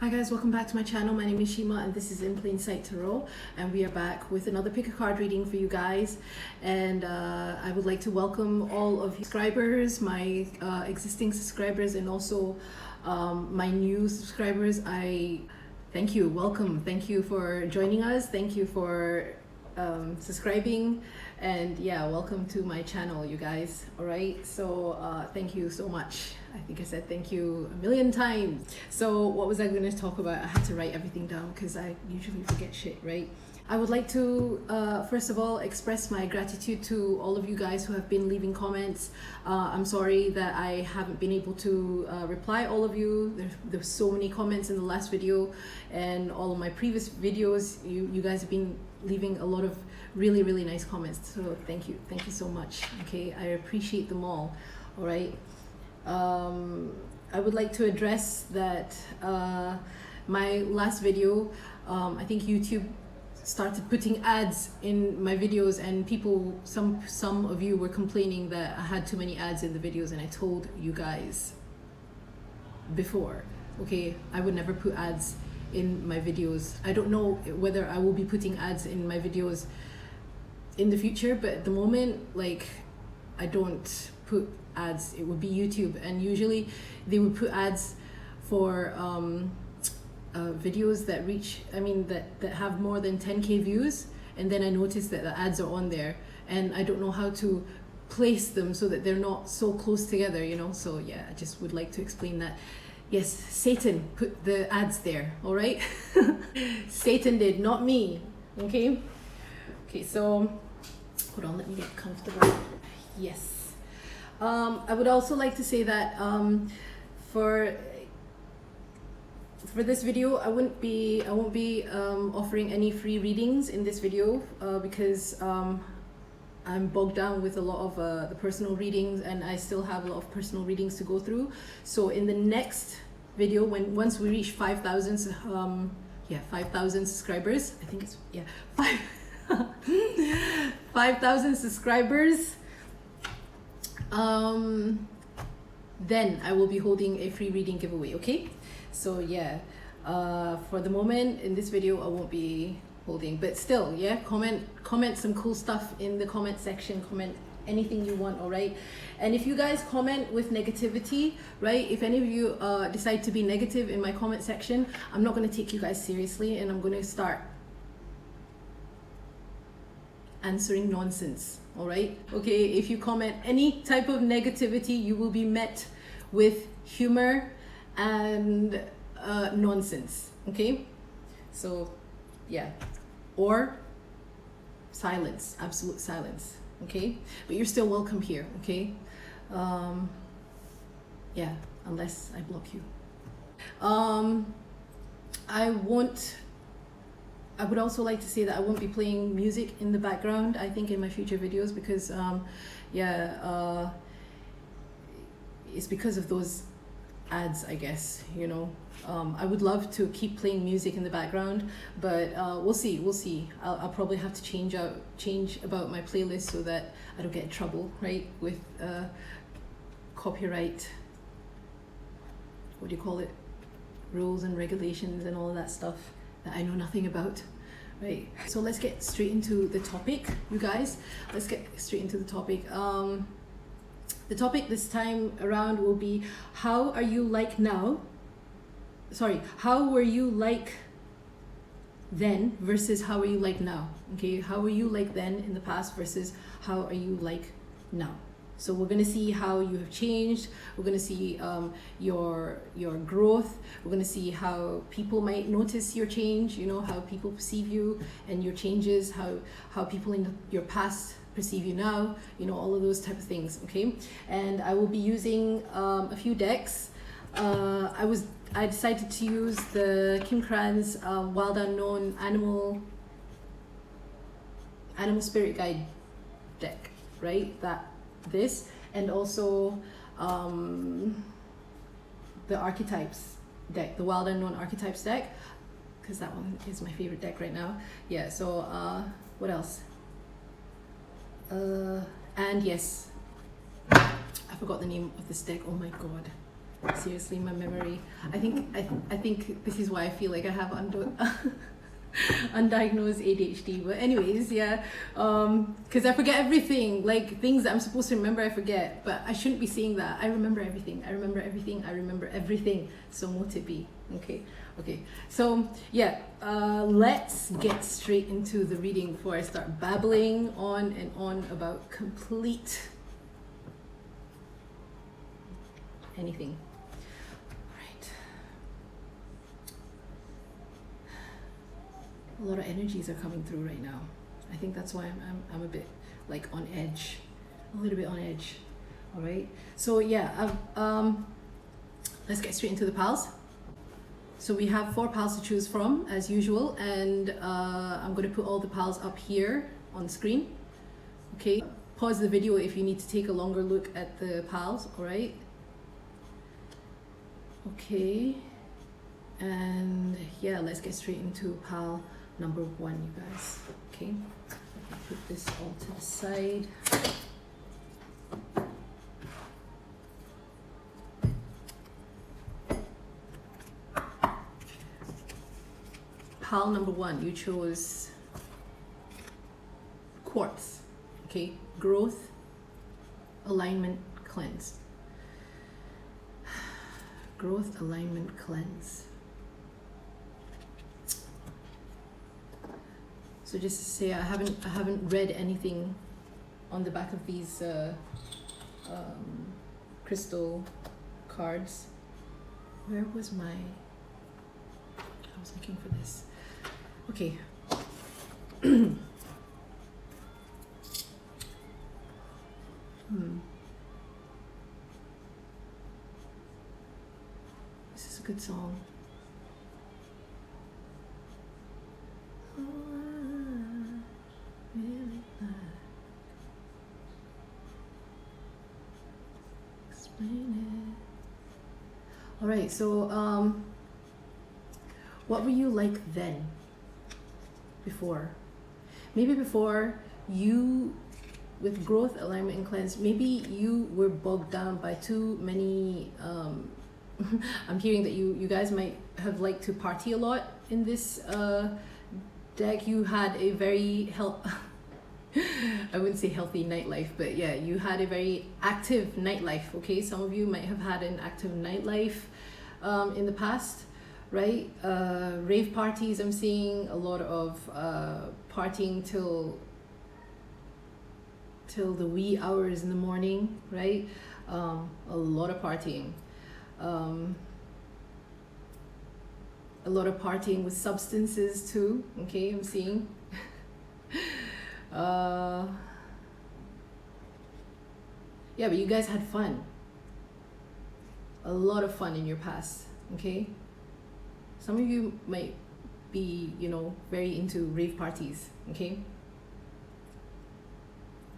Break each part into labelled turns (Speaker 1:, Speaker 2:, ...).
Speaker 1: Hi guys, welcome back to my channel. My name is Syima and this is In Plain Sight Tarot, and we are back with another pick a card reading for you guys. And I would like to welcome all of you subscribers, my existing subscribers, and also my new subscribers. I thank you, welcome, thank you for joining us, thank you for subscribing, and yeah, welcome to my channel, you guys. All right, so thank you so much. I think I said thank you a million times. So what was I going to talk about? I had to write everything down because I usually forget shit, right? I would like to first of all express my gratitude to all of you guys who have been leaving comments. I'm sorry that I haven't been able to reply all of you. There's so many comments in the last video and all of my previous videos. You guys have been leaving a lot of really nice comments, so thank you so much. Okay, I appreciate them all right. I would like to address that my last video, I think YouTube started putting ads in my videos, and people, some of you were complaining that I had too many ads in the videos, and I told you guys before, okay, I would never put ads in my videos. I don't know whether I will be putting ads in my videos in the future, but at the moment, like, I don't put ads. It would be YouTube, and usually they would put ads for videos that reach, that have more than 10k views, and then I noticed that the ads are on there, and I don't know how to place them so that they're not so close together, you know. So yeah, I just would like to explain that. Yes, Satan put the ads there, all right? Satan did, not me. Okay, so hold on, let me get comfortable. Yes. I would also like to say that for this video, I won't be offering any free readings in this video because I'm bogged down with a lot of the personal readings, and I still have a lot of personal readings to go through. So in the next video, once we reach 5,000 5,000 subscribers, I think it's 5,000 subscribers, then I will be holding a free reading giveaway. Okay, so yeah, for the moment in this video I won't be holding, but still, yeah, comment some cool stuff in the comment section, comment anything you want, all right? And if you guys comment with negativity, right, if any of you decide to be negative in my comment section, I'm not going to take you guys seriously, and I'm going to start answering nonsense, all right? Okay, if you comment any type of negativity, you will be met with humor and nonsense, okay? So yeah, or silence, absolute silence, okay? But you're still welcome here, okay? Yeah, unless I block you. I would also like to say that I won't be playing music in the background, I think, in my future videos, because it's because of those ads, I guess, you know. I would love to keep playing music in the background, but we'll see. I'll probably have to change about my playlist so that I don't get in trouble, right, with copyright, what do you call it, rules and regulations and all of that stuff that I know nothing about, right? So let's get straight into the topic, you guys. Let's get straight into the topic. The topic this time around will be, how are you like now? Sorry, how were you like then versus how are you like now? Okay, how were you like then in the past versus how are you like now? So we're going to see how you have changed. We're going to see your growth. We're going to see how people might notice your change, you know, how people perceive you and your changes, how people in your past perceive you now, you know, all of those type of things, okay? And I will be using a few decks. I decided to use the Kim Kran's Wild Unknown Animal Spirit Guide deck, right? This, and also the Archetypes deck, the Wild Unknown Archetypes deck, because that one is my favorite deck right now. Yeah, so what else? And yes, I forgot the name of this deck. Oh my god, Seriously, my memory. I think this is why I feel like I have undiagnosed ADHD. But anyways, yeah, because I forget everything. Like things that I'm supposed to remember, I forget. But I shouldn't be saying that. I remember everything. I remember everything. I remember everything. So mote be. Okay. So yeah, let's get straight into the reading before I start babbling on and on about complete anything. A lot of energies are coming through right now. I think that's why I'm a bit like on edge, a little bit on edge. All right. So yeah, let's get straight into the piles. So we have 4 piles to choose from as usual, and I'm going to put all the piles up here on screen. Okay. Pause the video if you need to take a longer look at the piles. All right. Okay. And yeah, let's get straight into pile number 1, you guys. Okay, put this all to the side. Pile number 1, you chose Quartz. Okay, growth, alignment, cleanse. Growth, alignment, cleanse. So just to say, I haven't read anything on the back of these crystal cards. Where was my? I was looking for this. Okay. This is a good song. All right, so what were you like then? Before? Maybe before you, with growth, alignment, and cleanse, maybe you were bogged down by too many, I'm hearing that you guys might have liked to party a lot in this deck. You had a very I wouldn't say healthy nightlife, but yeah, you had a very active nightlife. Okay, some of you might have had an active nightlife in the past, right? Rave parties, I'm seeing a lot of partying till the wee hours in the morning, right? A lot of partying. A lot of partying with substances too. Okay, I'm seeing. Yeah, but you guys had fun. A lot of fun in your past. Okay, some of you might be, very into rave parties. Okay,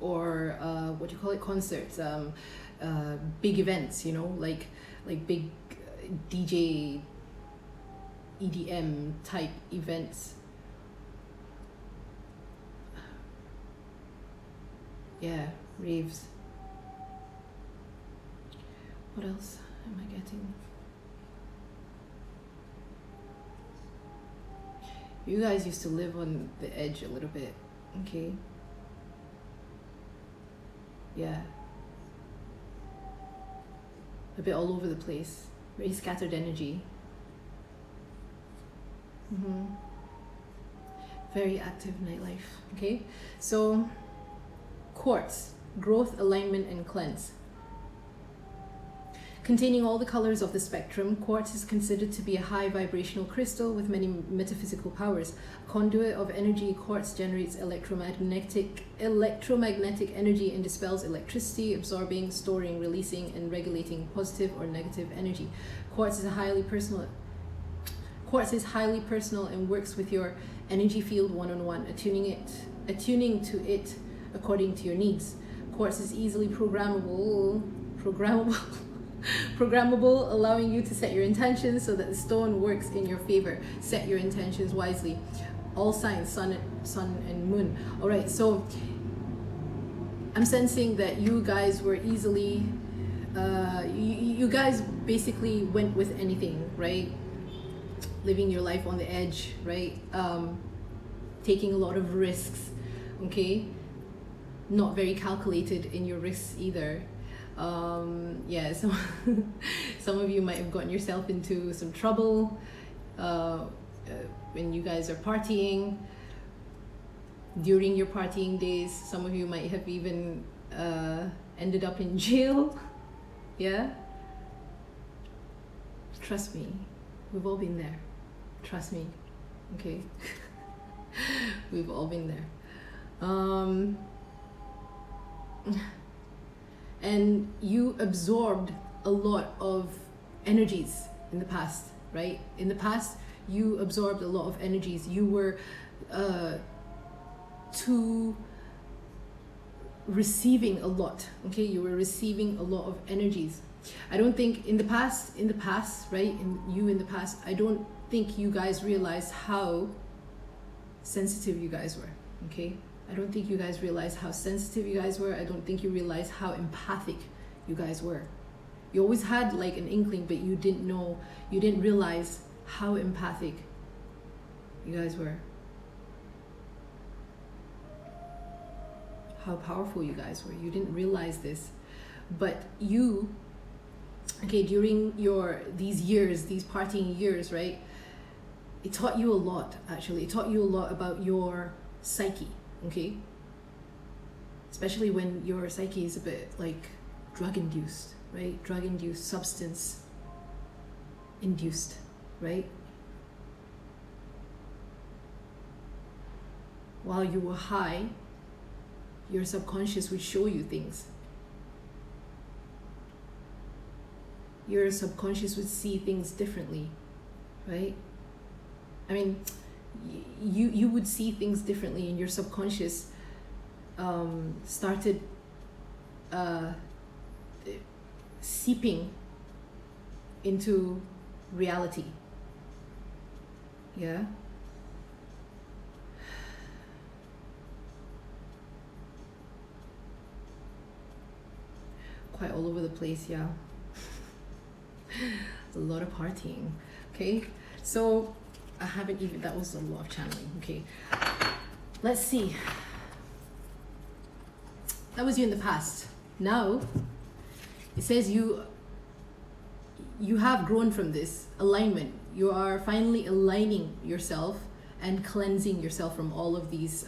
Speaker 1: or what do you call it, concerts, big events, like big DJ EDM type events. Yeah, raves. What else am I getting? You guys used to live on the edge a little bit, okay? Yeah. A bit all over the place. Very scattered energy. Very active nightlife, okay? So, Quartz, growth, alignment, and cleanse. Containing all the colors of the spectrum, quartz is considered to be a high vibrational crystal with many metaphysical powers. A conduit of energy, quartz generates electromagnetic energy and dispels electricity, absorbing, storing, releasing, and regulating positive or negative energy. Quartz is highly personal and works with your energy field one-on-one, attuning to it according to your needs. Quartz is easily programmable, allowing you to set your intentions so that the stone works in your favor. Set your intentions wisely. All signs, sun and moon. All right, so I'm sensing that you guys were easily you guys basically went with anything, right? Living your life on the edge, right? Taking a lot of risks, okay? Not very calculated in your risks either. Yeah, so some of you might have gotten yourself into some trouble when you guys are partying. During your partying days, some of you might have even ended up in jail. Yeah, trust me, we've all been there. Trust me, okay? We've all been there. And you absorbed a lot of energies in the past, right? In the past, you absorbed a lot of energies. You were receiving a lot, okay? You were receiving a lot of energies. I don't think in the past, right? In the past, I don't think you guys realized how sensitive you guys were, okay? I don't think you guys realized how sensitive you guys were. I don't think you realized how empathic you guys were. You always had like an inkling, but you didn't realize how empathic you guys were. How powerful you guys were. You didn't realize this, but you, okay, during these years, these partying years, right? It taught you a lot, actually. It taught you a lot about your psyche, okay? Especially when your psyche is a bit like drug-induced, right? Drug-induced, substance-induced, right? While you were high, your subconscious would show you things. Your subconscious would see things differently, right? I mean, you would see things differently, and your subconscious started seeping into reality. Yeah. Quite all over the place, yeah. A lot of partying, okay? So I haven't even, that was a lot of channeling, okay? Let's see. That was you in the past. Now, it says you have grown from this alignment. You are finally aligning yourself and cleansing yourself from all of these,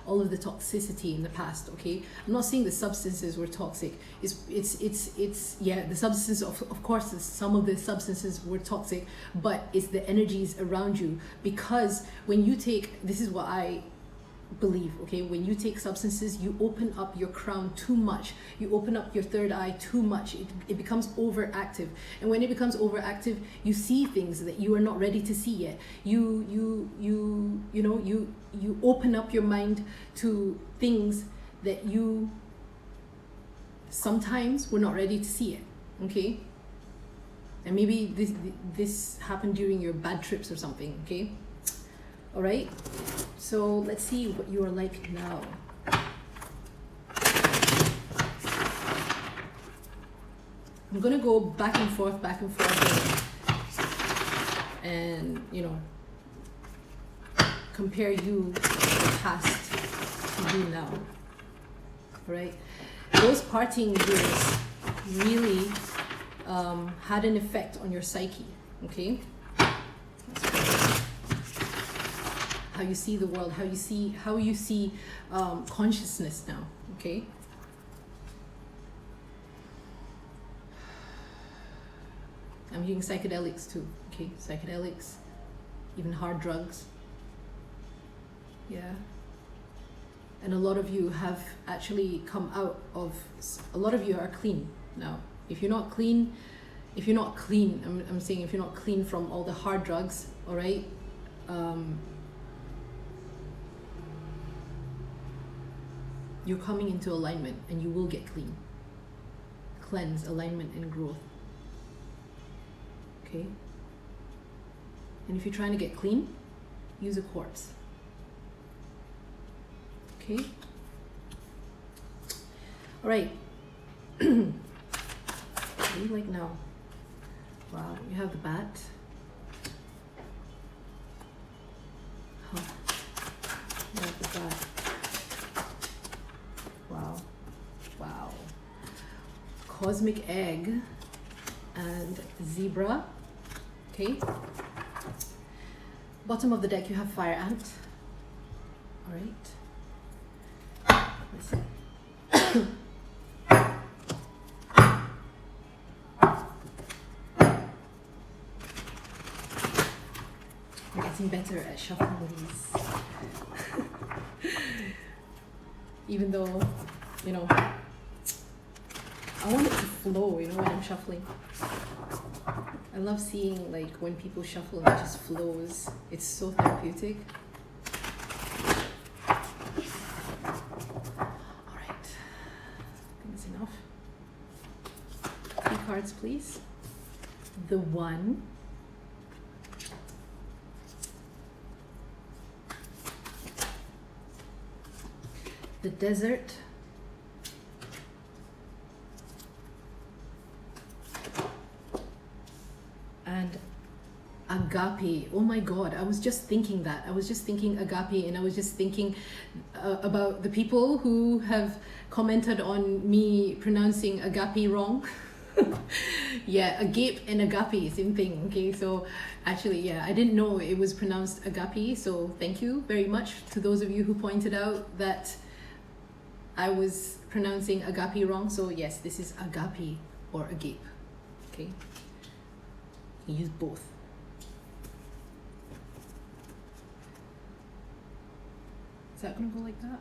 Speaker 1: all of the toxicity in the past, okay? I'm not saying the substances were toxic. It's yeah, the substances, of course, some of the substances were toxic, but it's the energies around you. Because when you take, this is what I believe, okay? When you take substances, you open up your crown too much. You open up your third eye too much. It becomes overactive. And when it becomes overactive, you see things that you are not ready to see yet. You open up your mind to things that you sometimes were not ready to see it, okay? And maybe this happened during your bad trips or something, okay? All right, so let's see what you are like now. I'm gonna go back and forth, and you know, compare you to the past to you now. All right, those partying years really had an effect on your psyche, okay? How you see the world, how you see consciousness now, okay? I'm using psychedelics too, okay? Psychedelics, even hard drugs, yeah. And a lot of you have actually come out of, a lot of you are clean now. If you're not clean, I'm saying if you're not clean from all the hard drugs, all right? You're coming into alignment and you will get clean. Cleanse, alignment, and growth. Okay? And if you're trying to get clean, use a quartz. Okay? All right. See, like now. Wow, you have the bat. Huh. You have the bat. Wow. Wow. Cosmic egg and zebra. Okay. Bottom of the deck, you have fire ant. All right. Let's see. I'm getting better at shuffling these. Even though, you know, I want it to flow, you know, when I'm shuffling. I love seeing like when people shuffle and it just flows. It's so therapeutic. Alright, I think that's enough. 3 cards please. The One. The Desert. And agape. Oh my god, I was just thinking that. I was just thinking agape, and I was just thinking about the people who have commented on me pronouncing agape wrong. Yeah, agape and agape, same thing. Okay, so actually, yeah, I didn't know it was pronounced agape, so thank you very much to those of you who pointed out that I was pronouncing agape wrong. So yes, this is agape or agape. Okay, you use both. Is that gonna go like that?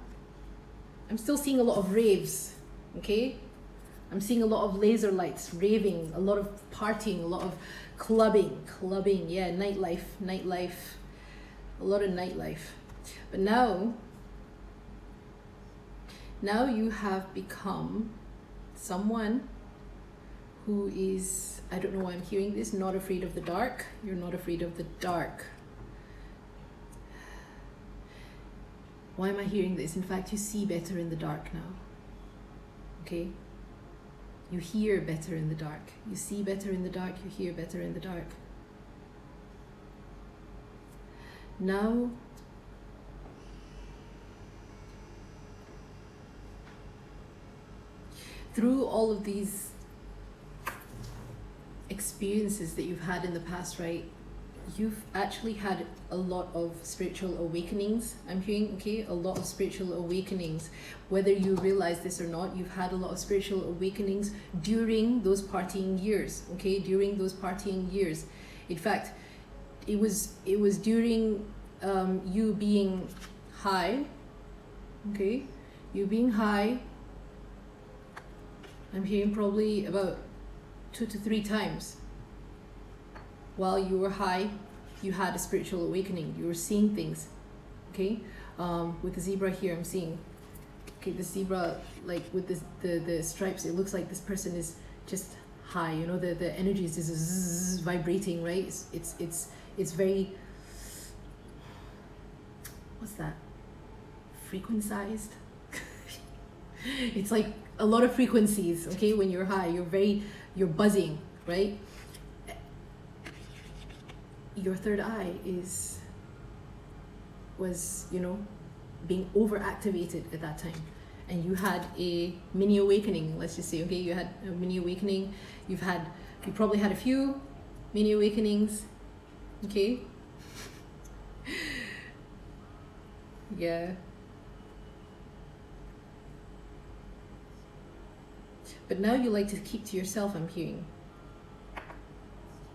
Speaker 1: I'm still seeing a lot of raves. Okay, I'm seeing a lot of laser lights, raving, a lot of partying, a lot of clubbing, yeah, nightlife, a lot of nightlife. But now you have become someone who is, I don't know why I'm hearing this, not afraid of the dark. You're not afraid of the dark. Why am I hearing this? In fact, you see better in the dark now. Okay? You hear better in the dark. You see better in the dark. You hear better in the dark. Now, through all of these experiences that you've had in the past, right? You've actually had a lot of spiritual awakenings. I'm hearing, okay, a lot of spiritual awakenings. Whether you realize this or not, you've had a lot of spiritual awakenings during those partying years, okay? During those partying years. In fact, it was during you being high, okay? You being high, I'm hearing probably about 2 to 3 times. While you were high, you had a spiritual awakening. You were seeing things, okay? With the zebra here, I'm seeing, okay, the zebra, like with this, the stripes, it looks like this person is just high. You know, the energy is just zzz, vibrating, right? It's very, what's that? Frequencized. It's like a lot of frequencies, okay? When you're high, you're buzzing, right? Your third eye was, you know, being overactivated at that time, and you had a mini awakening. Let's just say, okay, you had a mini awakening. You probably had a few mini awakenings, okay? Yeah. But now you like to keep to yourself, I'm hearing.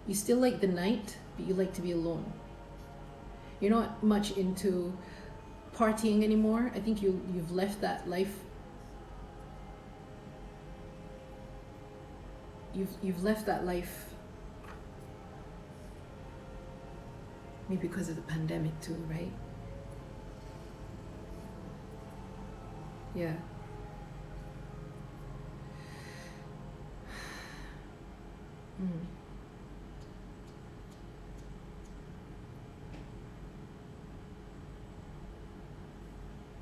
Speaker 1: You still like the night, but you like to be alone. You're not much into partying anymore. I think you've left that life. You've left that life. Maybe because of the pandemic too, right? Yeah.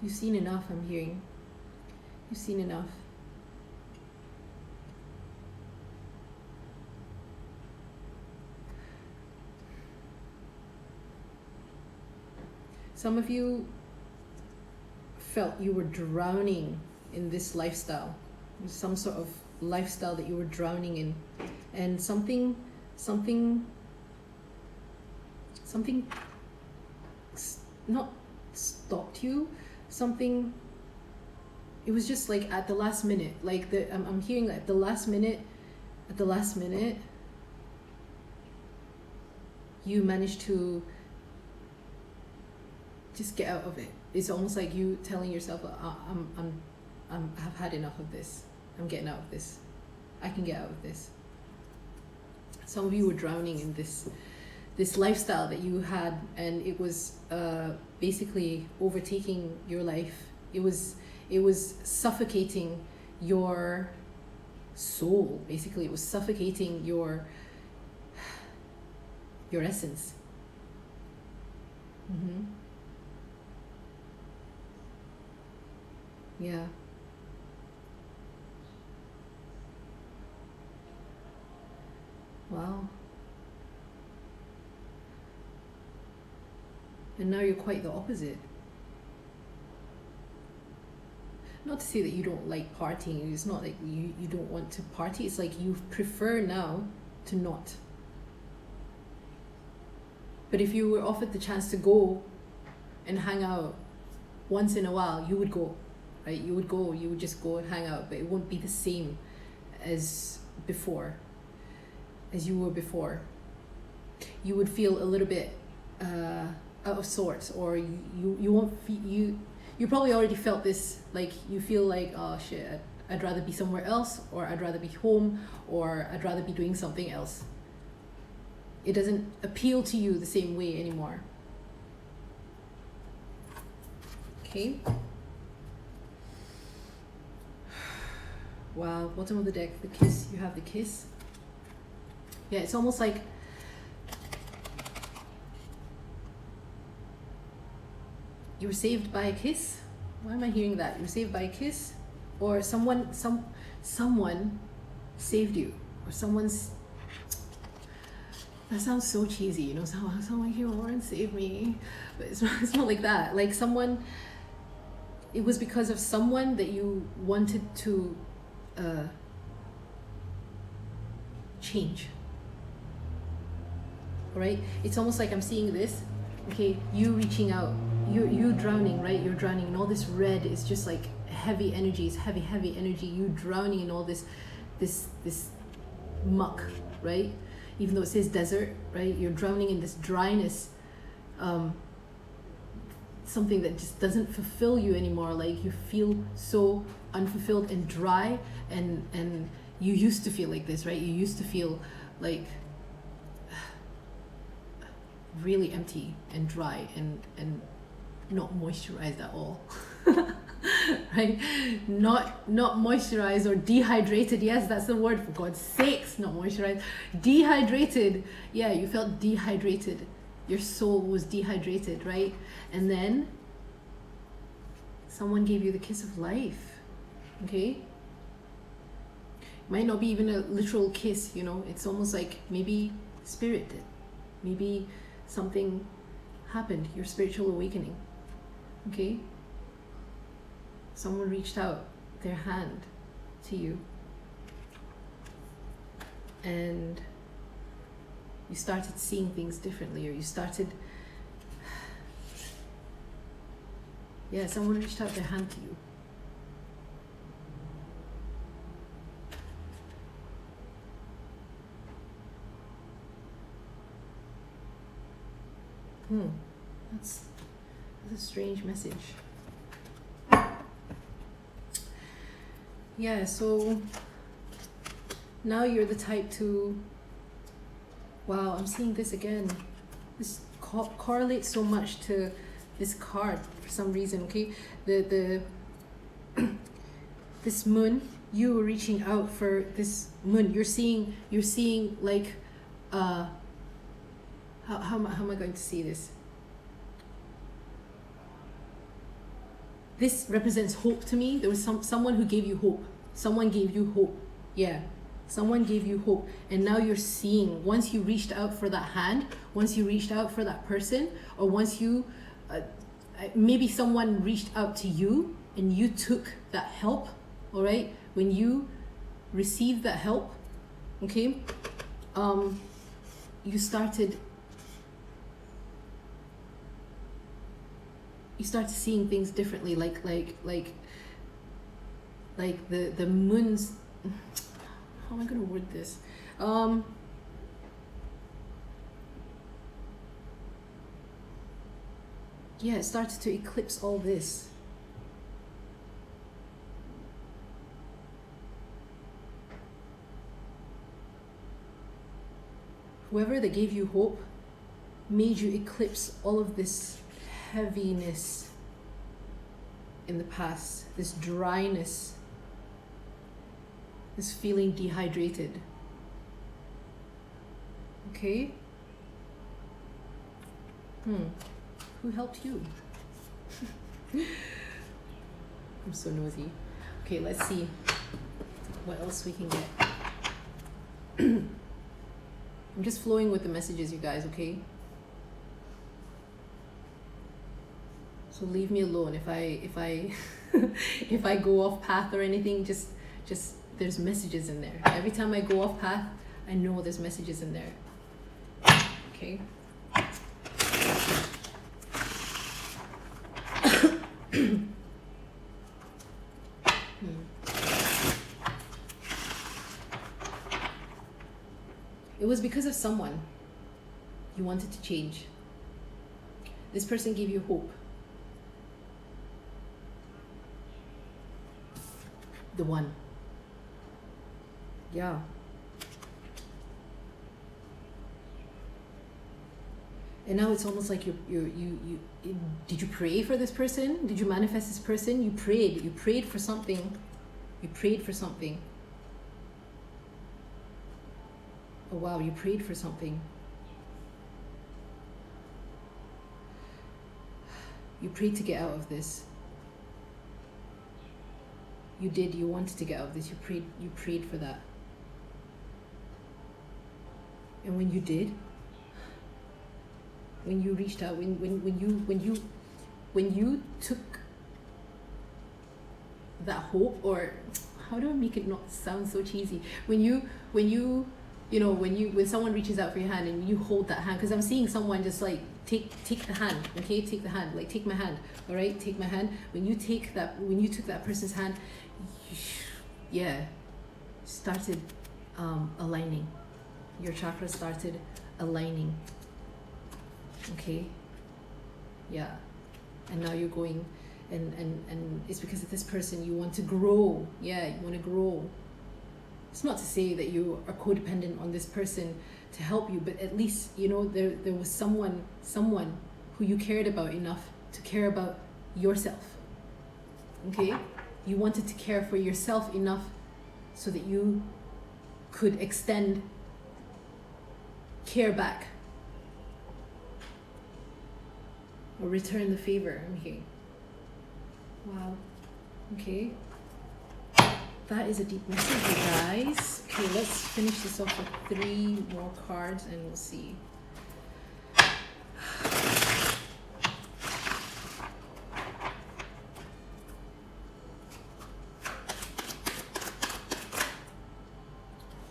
Speaker 1: You've seen enough, I'm hearing. You've seen enough. Some of you felt you were drowning in this lifestyle, some sort of lifestyle that you were drowning in, and something not stopped you, something, it was just like at the last minute, like I'm hearing at the last minute you managed to just get out of it. It's almost like you telling yourself, I've had enough of this. I'm getting out of this. I can get out of this. Some of you were drowning in this lifestyle that you had, and it was basically overtaking your life. It was suffocating your soul. Basically, it was suffocating your essence. Yeah. Wow. And now you're quite the opposite. Not to say that you don't like partying. It's not like you don't want to party. It's like you prefer now to not. But if you were offered the chance to go and hang out once in a while, you would go, right? You would go, you would just go and hang out, but it won't be the same as before, as you were before. You would feel a little bit out of sorts, or you won't feel, you probably already felt this, like you feel like, oh shit, I'd rather be somewhere else, or I'd rather be home, or I'd rather be doing something else. It doesn't appeal to you the same way anymore. Okay. Wow, bottom of the deck, the kiss. You have the kiss. Yeah, it's almost like you were saved by a kiss. Why am I hearing that? You were saved by a kiss, or someone saved you, or someone's. That sounds so cheesy, you know. Someone came over and saved me, but it's not like that. Like someone. It was because of someone that you wanted to change. Right? It's almost like I'm seeing this. Okay, you reaching out, you drowning, right? You're drowning in all this red. It's just like heavy energy. It's heavy energy. You drowning in all this muck, right? Even though it says desert, right? You're drowning in this dryness. Something that just doesn't fulfill you anymore. Like you feel so unfulfilled and dry, and you used to feel like this, right? You used to feel like really empty and dry and not moisturized at all. Right? Not moisturized or dehydrated. Yes, that's the word, for God's sakes. Not moisturized, dehydrated. Yeah, you felt dehydrated. Your soul was dehydrated, right? And then someone gave you the kiss of life. Okay? Might not be even a literal kiss, you know. It's almost like maybe spirit did. Maybe something happened, your spiritual awakening. Okay? Someone reached out their hand to you, and you started seeing things differently, or you started, yeah, someone reached out their hand to you. That's a strange message. Yeah, so now you're the type to, wow, I'm seeing this again. This correlates so much to this card for some reason, okay? The this moon, you were reaching out for this moon. You're seeing like, how am I going to see this? This represents hope to me. There was someone who gave you hope. Someone gave you hope. Yeah. Someone gave you hope. And now you're seeing, once you reached out for that hand, once you reached out for that person, or once you maybe someone reached out to you and you took that help, all right? When you received that help, okay, you started seeing things differently, like the moon's, how am I gonna word this? Yeah, it started to eclipse all this. Whoever that gave you hope made you eclipse all of this heaviness in the past, this dryness, this feeling dehydrated. Okay? Who helped you? I'm so nosy. Okay, let's see what else we can get. I'm just flowing with the messages, you guys, okay? So leave me alone if I if I go off path or anything. Just there's messages in there. Every time I go off path, I know there's messages in there. Okay. It was because of someone you wanted to change. This person gave you hope. The one. Yeah. And now it's almost like you did you pray for this person? Did you manifest this person? You prayed for something. You prayed for something. Oh wow, you prayed for something. You prayed to get out of this. You did, you wanted to get out of this. You prayed for that. And when you did, when you reached out, when you took that hope, or how do I make it not sound so cheesy? When someone reaches out for your hand and you hold that hand, because I'm seeing someone just like take the hand, okay, take the hand, like take my hand, all right, take my hand. When you took that person's hand, yeah, started aligning. Your chakra started aligning. Okay, yeah, and now you're going, and it's because of this person you want to grow. Yeah, you want to grow. It's not to say that you are codependent on this person to help you, but at least there was someone who you cared about enough to care about yourself. Okay, you wanted to care for yourself enough so that you could extend care back or return the favor. Okay. Wow. Okay. That is a deep message, you guys. Okay, let's finish this off with 3 more cards and we'll see.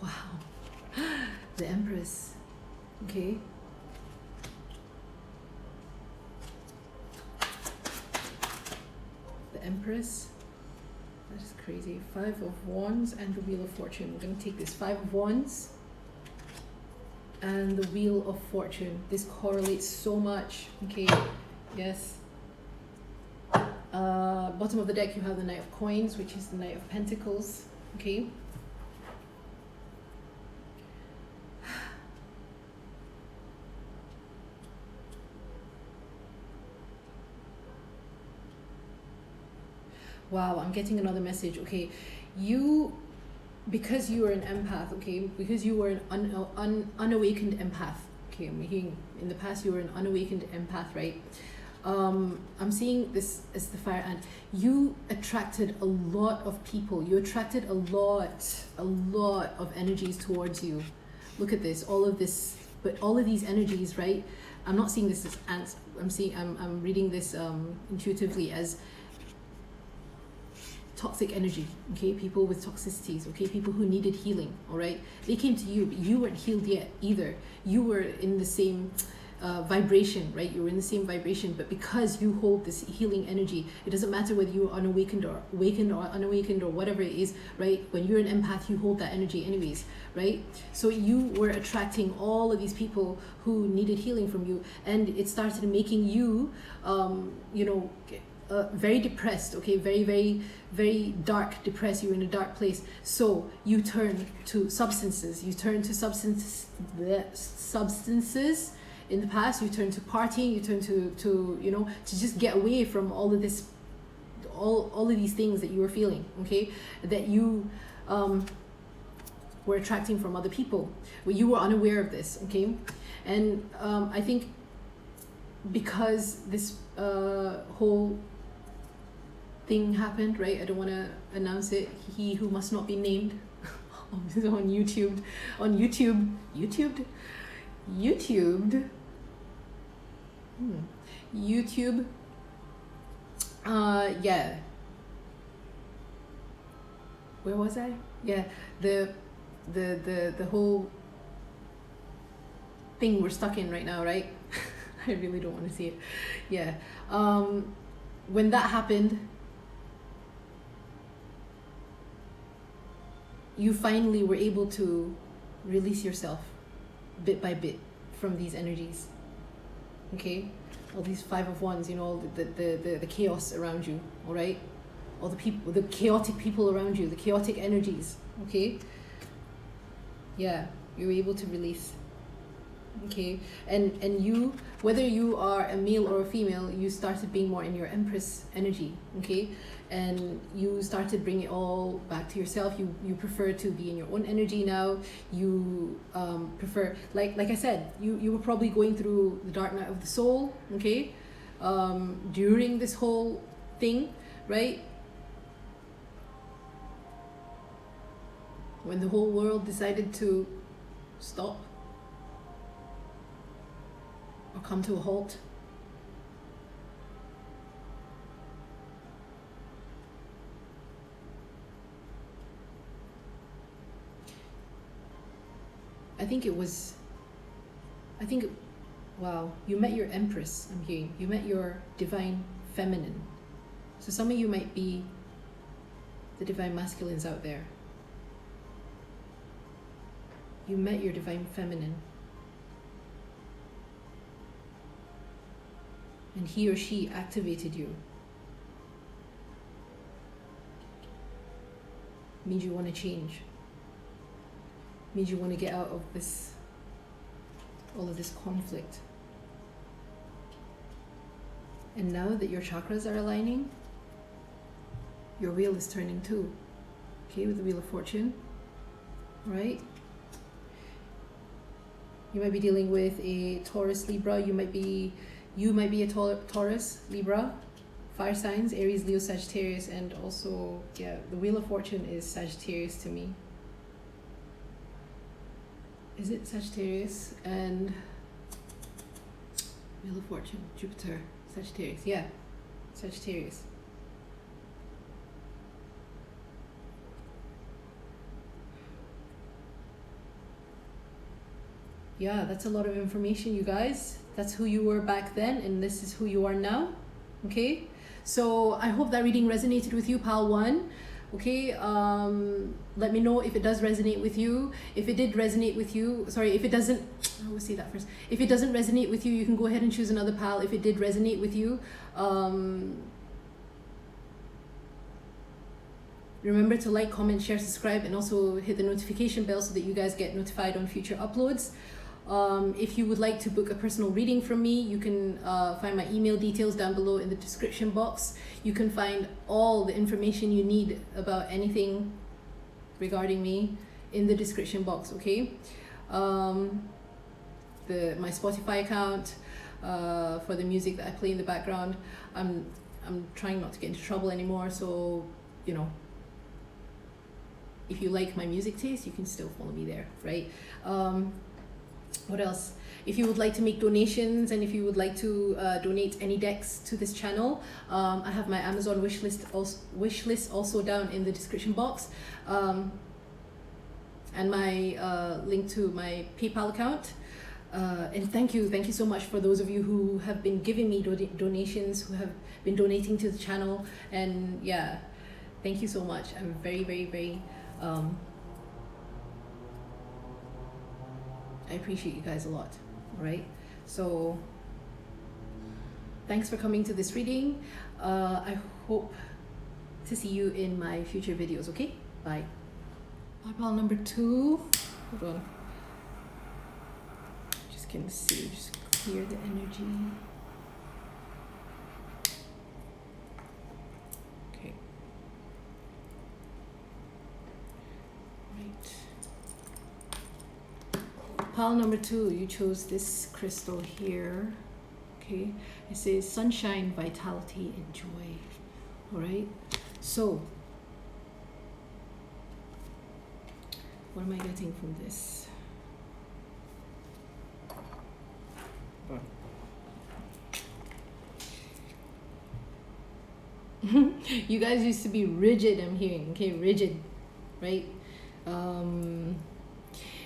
Speaker 1: Wow. The Empress. Okay. The Empress. That is crazy. 5 of Wands and the Wheel of Fortune. We're going to take this 5 of Wands and the Wheel of Fortune. This correlates so much. Okay, yes. Bottom of the deck you have the Knight of Coins, which is the Knight of Pentacles. Okay. Wow, I'm getting another message. Okay, because you are an empath, okay, because you were an unawakened empath, okay, I'm hearing in the past you were an unawakened empath, right? I'm seeing this as the fire ant. You attracted a lot of people. You attracted a lot of energies towards you. Look at this, all of these energies, right? I'm not seeing this as ants. I'm reading this intuitively as toxic energy, okay? People with toxicities, okay? People who needed healing, all right? They came to you, but you weren't healed yet either. You were in the same vibration, right? You were in the same vibration, but because you hold this healing energy, it doesn't matter whether you're unawakened or awakened or unawakened or whatever it is, right? When you're an empath, you hold that energy anyways, right? So you were attracting all of these people who needed healing from you, and it started making you, you know, very depressed, okay? Very dark, depressed. You're in a dark place. So you turn to substances. You turn to substances. In the past, you turn to partying, you turn to you know, to just get away from all of this, all of these things that you were feeling, okay, that you were attracting from other people. Well, you were unaware of this, okay, and I think because this whole thing happened, right? I don't want to announce it. He who must not be named on YouTube. Yeah. Where was I? Yeah, the whole thing we're stuck in right now, right? I really don't want to see it. Yeah. When that happened, you finally were able to release yourself bit by bit from these energies, okay? All these Five of Wands, you know, all the chaos around you, all right? All the people, the chaotic people around you, the chaotic energies, okay? Yeah, you were able to release, okay? And you, whether you are a male or a female, you started being more in your Empress energy, okay? And you started bringing it all back to yourself. You prefer to be in your own energy now. You prefer, like I said, you were probably going through the dark night of the soul, okay, during this whole thing, right? When the whole world decided to stop or come to a halt. Wow, you met your Empress, I'm hearing. You met your Divine Feminine. So some of you might be the Divine Masculines out there. You met your Divine Feminine. And he or she activated you. Means you want to change. Means you want to get out of this, all of this conflict. And now that your chakras are aligning, your wheel is turning too. Okay, with the Wheel of Fortune, right? You might be dealing with a Taurus, Libra. You might be a Taurus, Libra, fire signs, Aries, Leo, Sagittarius, and also, yeah, the Wheel of Fortune is Sagittarius to me. Is it Sagittarius? And Wheel of Fortune, Jupiter, Sagittarius. Yeah, Sagittarius. Yeah, that's a lot of information, you guys. That's who you were back then, and this is who you are now. Okay, so I hope that reading resonated with you, pal one. Okay, let me know if it does resonate with you. If it did resonate with you, sorry, if it doesn't, I will say that first. If it doesn't resonate with you, you can go ahead and choose another pal. If it did resonate with you, remember to like, comment, share, subscribe, and also hit the notification bell so that you guys get notified on future uploads. If you would like to book a personal reading from me, you can find my email details down below in the description box. You can find all the information you need about anything regarding me in the description box, okay? My Spotify account for the music that I play in the background. I'm trying not to get into trouble anymore, so, you know, if you like my music taste, you can still follow me there, right? What else? If you would like to make donations, and if you would like to donate any decks to this channel, I have my Amazon wish list also down in the description box, and my link to my PayPal account. And thank you so much for those of you who have been giving me donations, who have been donating to the channel. And yeah, thank you so much. I'm very, very, very I appreciate you guys a lot. All right, so thanks for coming to this reading. I hope to see you in my future videos. Okay, bye. Pile number 2. Hold on, just can see, just clear the energy. Okay, right. Pile number 2, you chose this crystal here. Okay, it says sunshine, vitality, and joy. All right, so what am I getting from this? You guys used to be rigid, I'm hearing. Okay, rigid, right?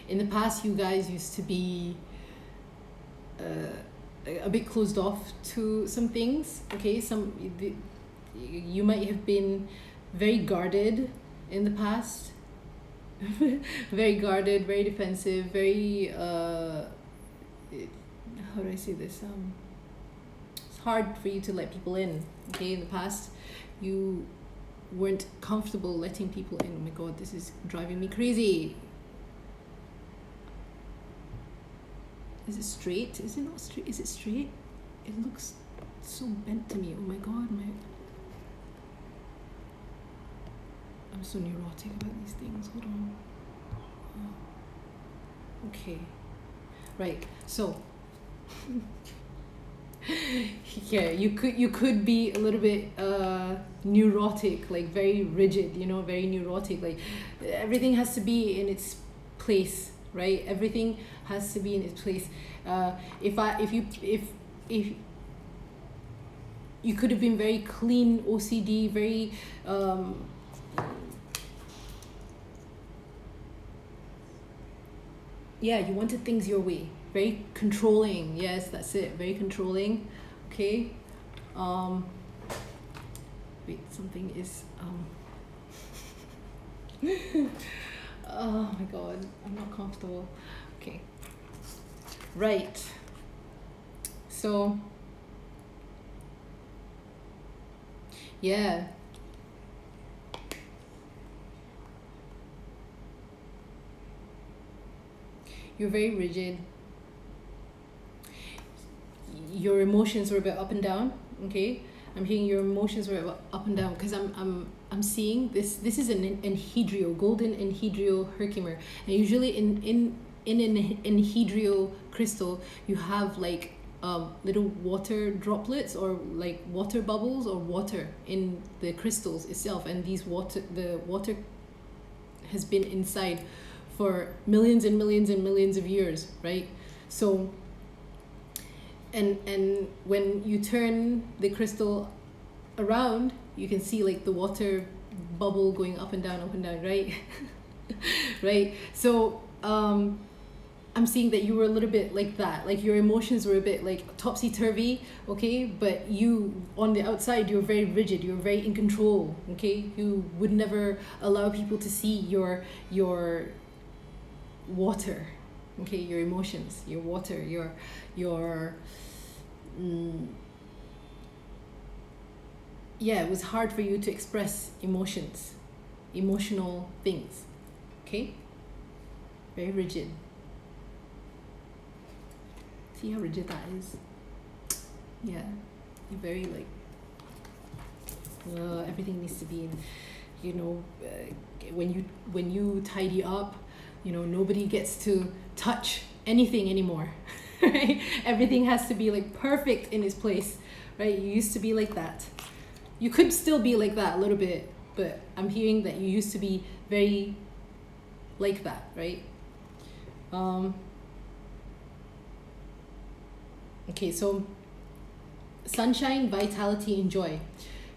Speaker 1: In the past, you guys used to be a bit closed off to some things. Okay, you might have been very guarded in the past. Very guarded, very defensive, very how do I say this? It's hard for you to let people in. Okay, in the past, you weren't comfortable letting people in. Oh my god, this is driving me crazy. Is it straight? Is it not straight? Is it straight? It looks so bent to me. Oh my god, I'm so neurotic about these things. Hold on. Oh. Okay. Right. So yeah, you could be a little bit neurotic, like very rigid, you know, very neurotic. Like everything has to be in its place, right? Everything has to be in its place. If you could have been very clean, OCD, very yeah, you wanted things your way. Very controlling. Yes, that's it. Very controlling. Okay. Wait, something is oh my god, I'm not comfortable. Okay. Right. So yeah. You're very rigid. Your emotions were a bit up and down. Okay, I'm hearing your emotions were up and down because I'm seeing this. This is an Enhydro, golden Enhydro Herkimer, and usually in an Enhydro crystal you have like little water droplets or like water bubbles or water in the crystals itself, and the water has been inside for millions and millions and millions of years, right? So and when you turn the crystal around, you can see like the water bubble going up and down, right? Right. So I'm seeing that you were a little bit like that, like your emotions were a bit like topsy-turvy, okay? But you, on the outside, you're very rigid, you're very in control, okay? You would never allow people to see your water, okay? Your emotions, your water, your yeah, it was hard for you to express emotional things, okay? Very rigid. See how rigid that is? Yeah, you're very like, everything needs to be in, you know, when you tidy up, you know, nobody gets to touch anything anymore, right? Everything has to be like perfect in its place, right? You used to be like that. You could still be like that a little bit, but I'm hearing that you used to be very like that, right? Okay, so sunshine, vitality, and joy.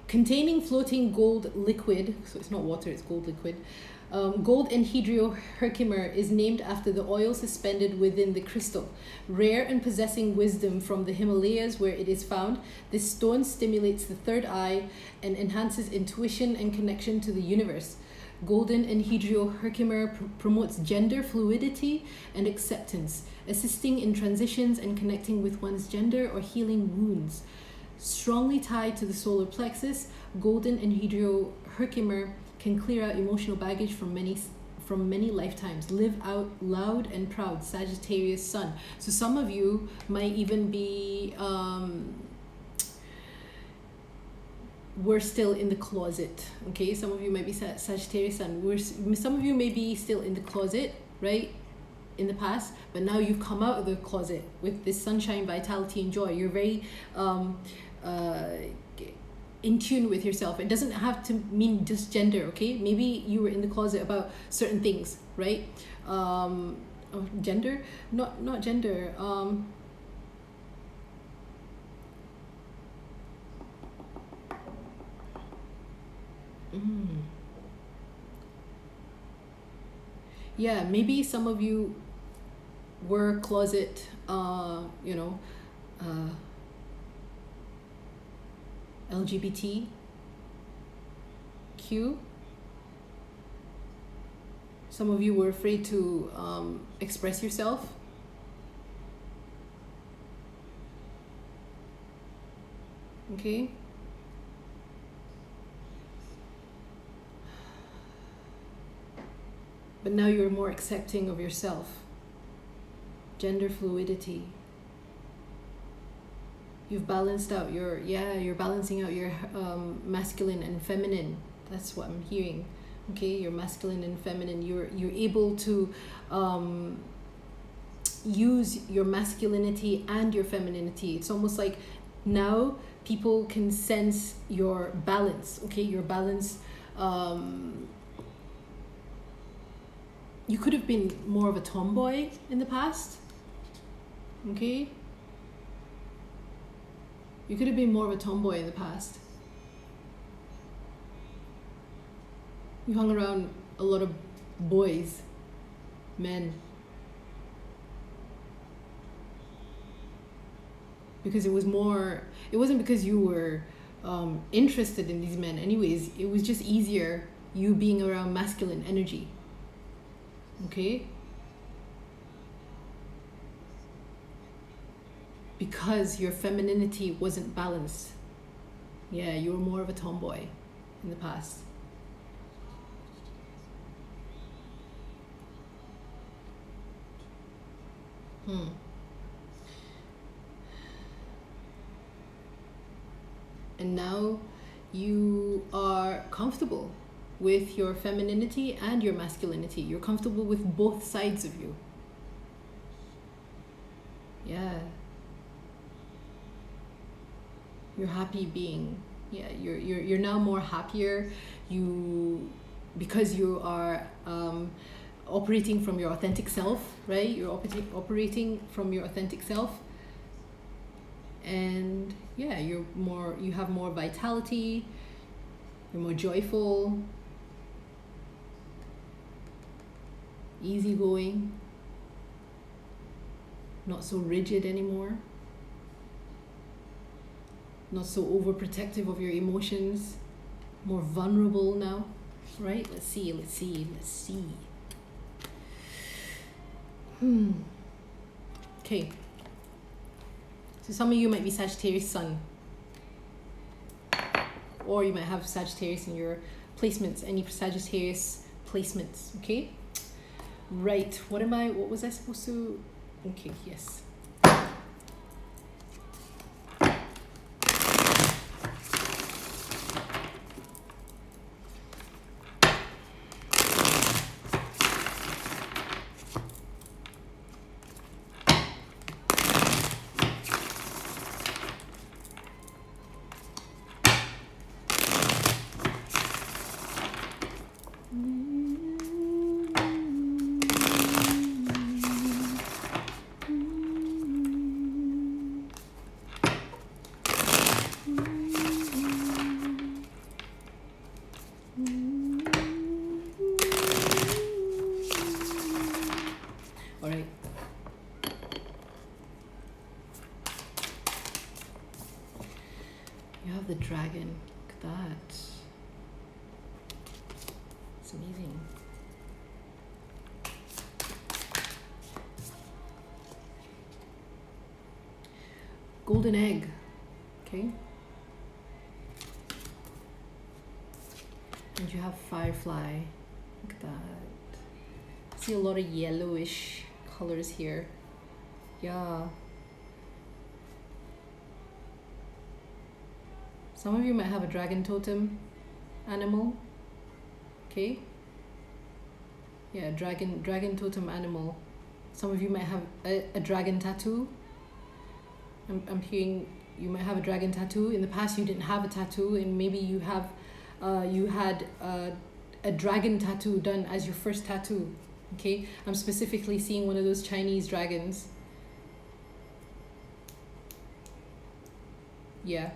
Speaker 1: Containing floating gold liquid, so it's not water, it's gold liquid. Gold Enhydro Herkimer is named after the oil suspended within the crystal. Rare and possessing wisdom from the Himalayas where it is found, this stone stimulates the third eye and enhances intuition and connection to the universe. Golden Enhydro Herkimer promotes gender fluidity and acceptance, assisting in transitions and connecting with one's gender or healing wounds. Strongly tied to the solar plexus, Golden Enhydro Herkimer can clear out emotional baggage from many lifetimes. Live out loud and proud, Sagittarius sun. So some of you might even be we're still in the closet. Okay, some of you might be Sagittarius sun. Some of you may be still in the closet, right, in the past, but now you've come out of the closet with this sunshine, vitality, and joy. You're very in tune with yourself. It doesn't have to mean just gender, okay? Maybe you were in the closet about certain things, right? Gender? Not gender. Yeah, maybe some of you were closet, LGBTQ. Some of you were afraid to express yourself. Okay. But now you're more accepting of yourself. Gender fluidity. You've balanced out you're balancing out your masculine and feminine. That's what I'm hearing. Okay, you're masculine and feminine. You're able to use your masculinity and your femininity. It's almost like now people can sense your balance. Okay, your balance. You could have been more of a tomboy in the past. Okay. You could have been more of a tomboy in the past. You hung around a lot of boys, men. Because it wasn't because you were interested in these men anyways. It was just easier you being around masculine energy. Okay? Because your femininity wasn't balanced. Yeah, you were more of a tomboy in the past. And now you are comfortable with your femininity and your masculinity. You're comfortable with both sides of you. Yeah. You're happy being, you're now more happier. Because you are operating from your authentic self, right? You're operating from your authentic self. And yeah, you have more vitality, you're more joyful, easygoing, not so rigid anymore, not so overprotective of your emotions, more vulnerable now, right? Let's see. Okay. So some of you might be Sagittarius sun, or you might have Sagittarius in your placements, any Sagittarius placements, okay? Right, what was I supposed to, okay, yes. You have the dragon. Look at that. It's amazing. Golden egg. Okay. And you have firefly. Look at that. I see a lot of yellowish colors here. Yeah. Some of you might have a dragon totem animal. Okay. Yeah, dragon totem animal. Some of you might have a dragon tattoo. I'm hearing you might have a dragon tattoo. In the past you didn't have a tattoo, and maybe you have you had a dragon tattoo done as your first tattoo. Okay, I'm specifically seeing one of those Chinese dragons. Yeah.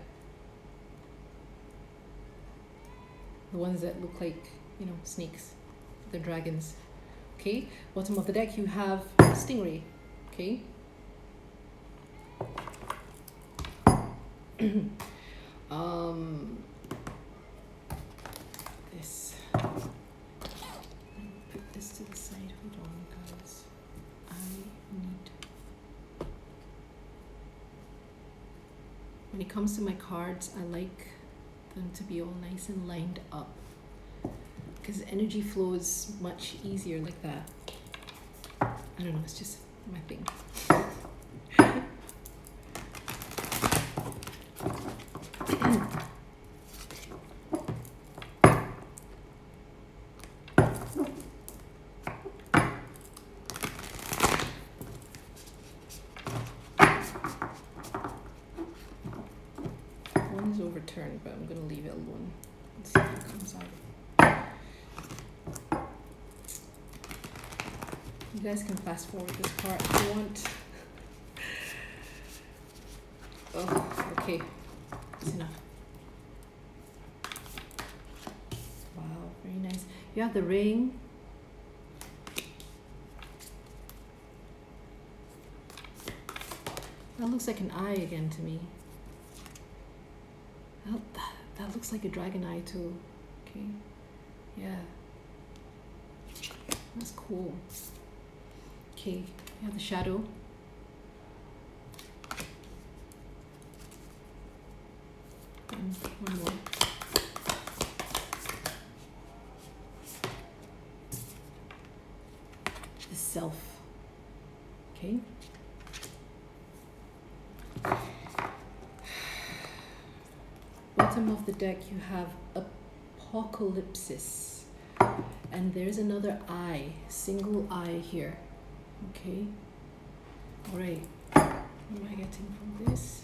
Speaker 1: The ones that look like, you know, snakes. They're dragons. Okay, bottom of the deck you have stingray. Okay. This. Put this to the side. Hold on, guys. When it comes to my cards, I like them to be all nice and lined up, because energy flows much easier like that. I don't know, it's just my thing. One is overturned, but I'm going to leave it alone. Let's see what comes out. You guys can fast forward this part if you want. Oh, okay. That's enough. Wow, very nice. You have the ring. That looks like an eye again to me. That looks like a dragon eye too. Okay. Yeah. That's cool. Okay, you have the shadow. And one more. The self. Okay. Bottom of the deck you have apocalypsis, and there's another eye, single eye here. Okay, all right, what am I getting from this?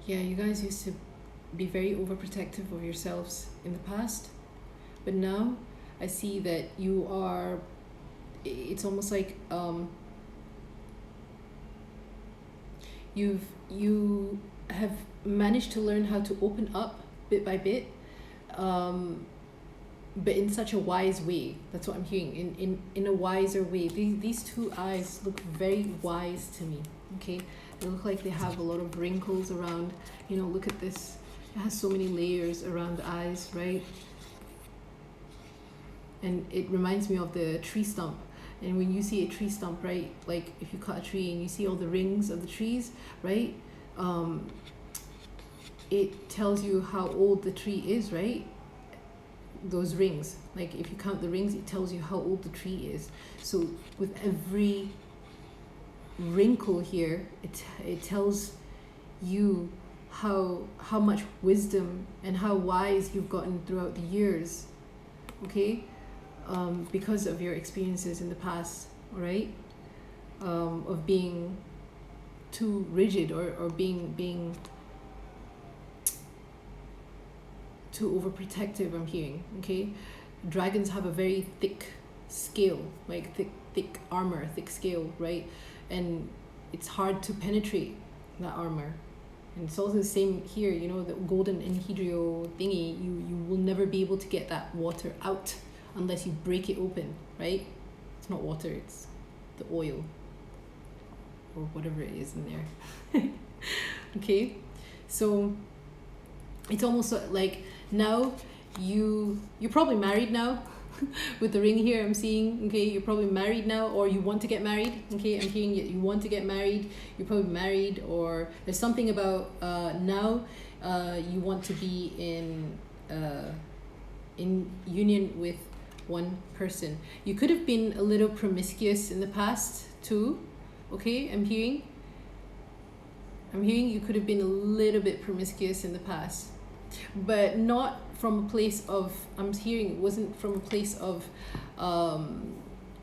Speaker 1: Yeah, you guys used to be very overprotective of yourselves in the past, but now I see that you are, it's almost like you have managed to learn how to open up bit by bit, but in such a wise way. That's what I'm hearing, in a wiser way. These two eyes look very wise to me. Okay, they look like they have a lot of wrinkles around. You know, look at this. It has so many layers around the eyes, right? And it reminds me of the tree stump. And when you see a tree stump, right, like if you cut a tree and you see all the rings of the trees, right, it tells you how old the tree is, right? Those rings, like if you count the rings, it tells you how old the tree is. So with every wrinkle here, it tells you how much wisdom and how wise you've gotten throughout the years. Okay, because of your experiences in the past, all right, of being too rigid or being too overprotective, I'm hearing. Okay, dragons have a very thick scale, like thick armor, thick scale, right? And it's hard to penetrate that armor. And it's also the same here, you know, the golden Enhydro thingy, you will never be able to get that water out unless you break it open, right? It's not water, it's the oil or whatever it is in there. Okay, so it's almost like now you're probably married now. With the ring here I'm seeing, okay, you're probably married now, or you want to get married, okay, I'm hearing you want to get married, you're probably married, or there's something about now you want to be in union with one person. You could have been a little promiscuous in the past too, okay, I'm hearing you could have been a little bit promiscuous in the past, but not from a place of, I'm hearing it wasn't from a place of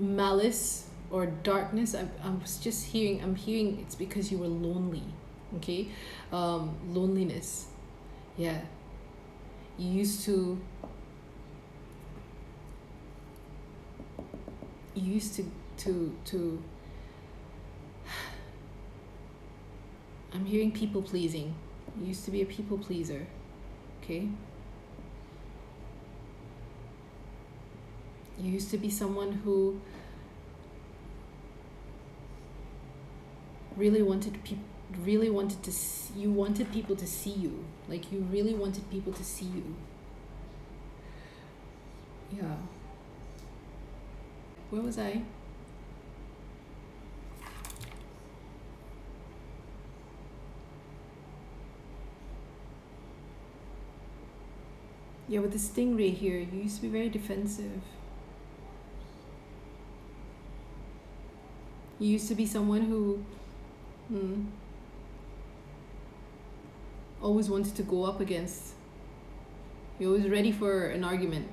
Speaker 1: malice or darkness. I'm just hearing, I'm hearing it's because you were lonely, okay? Loneliness, yeah. You used to I'm hearing people pleasing. You used to be a people pleaser, okay? You used to be someone who really wanted people to see you. Like you really wanted people to see you. Yeah. Where was I? Yeah, with the stingray here, you used to be very defensive. You used to be someone who always wanted to go up against. You're always ready for an argument,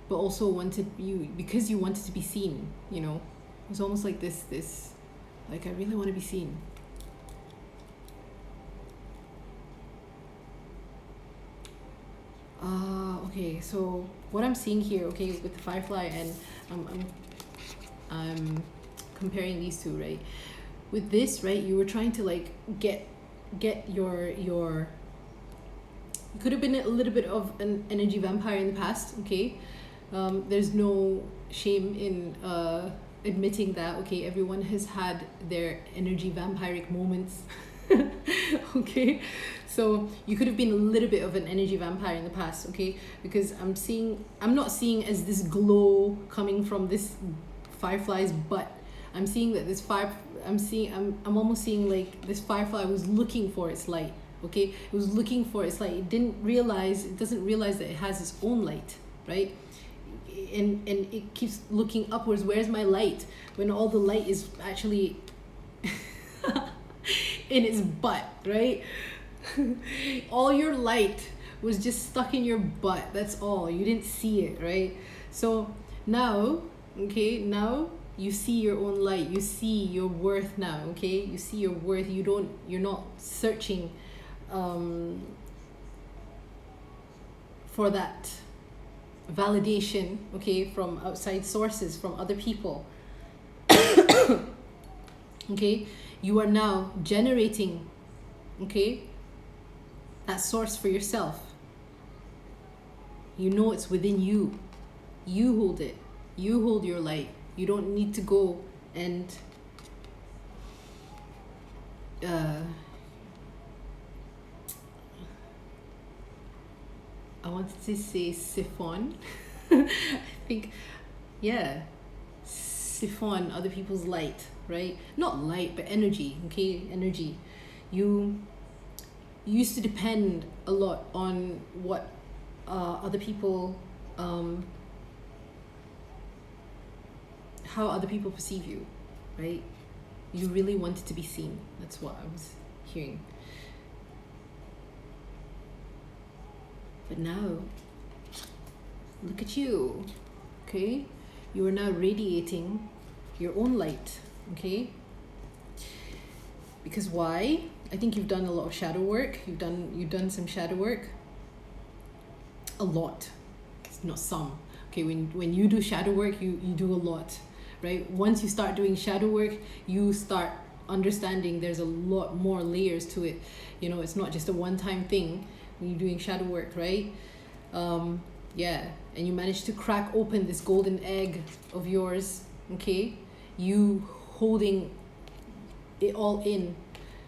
Speaker 1: but also wanted you, because you wanted to be seen, you know. It was almost like this, like, I really want to be seen. Okay, so what I'm seeing here, okay, with the firefly, and I'm comparing these two, right? With this, right, you were trying to like get your you could have been a little bit of an energy vampire in the past, okay? There's no shame in admitting that, okay? Everyone has had their energy vampiric moments. Okay, so you could have been a little bit of an energy vampire in the past, okay? Because I'm not seeing as this glow coming from this firefly's butt. I'm seeing that I'm almost seeing like this firefly was looking for its light, okay? It was looking for its light. It doesn't realize that it has its own light, right? And it keeps looking upwards. Where's my light? When all the light is actually in its butt, right? All your light was just stuck in your butt. That's all. You didn't see it, right? So now, okay, now you see your own light. You see your worth now, okay? You see your worth. You're not searching for that validation, okay, from outside sources, from other people. Okay, you are now generating, okay, that source for yourself. You know it's within you. You hold it. You hold your light. You don't need to go and I wanted to say siphon. I think, yeah, siphon other people's light, right? Not light, but energy, okay? Energy. You used to depend a lot on what other people, how other people perceive you, right? You really wanted to be seen. That's what I was hearing. But now, look at you, okay? You are now radiating your own light, okay? Because why? I think you've done a lot of shadow work. You've done some shadow work. A lot. not some. Okay, when you do shadow work, you do a lot, right? Once you start doing shadow work, you start understanding there's a lot more layers to it. You know, it's not just a one-time thing when you're doing shadow work, right? Yeah, and you manage to crack open this golden egg of yours, okay? You holding it all in,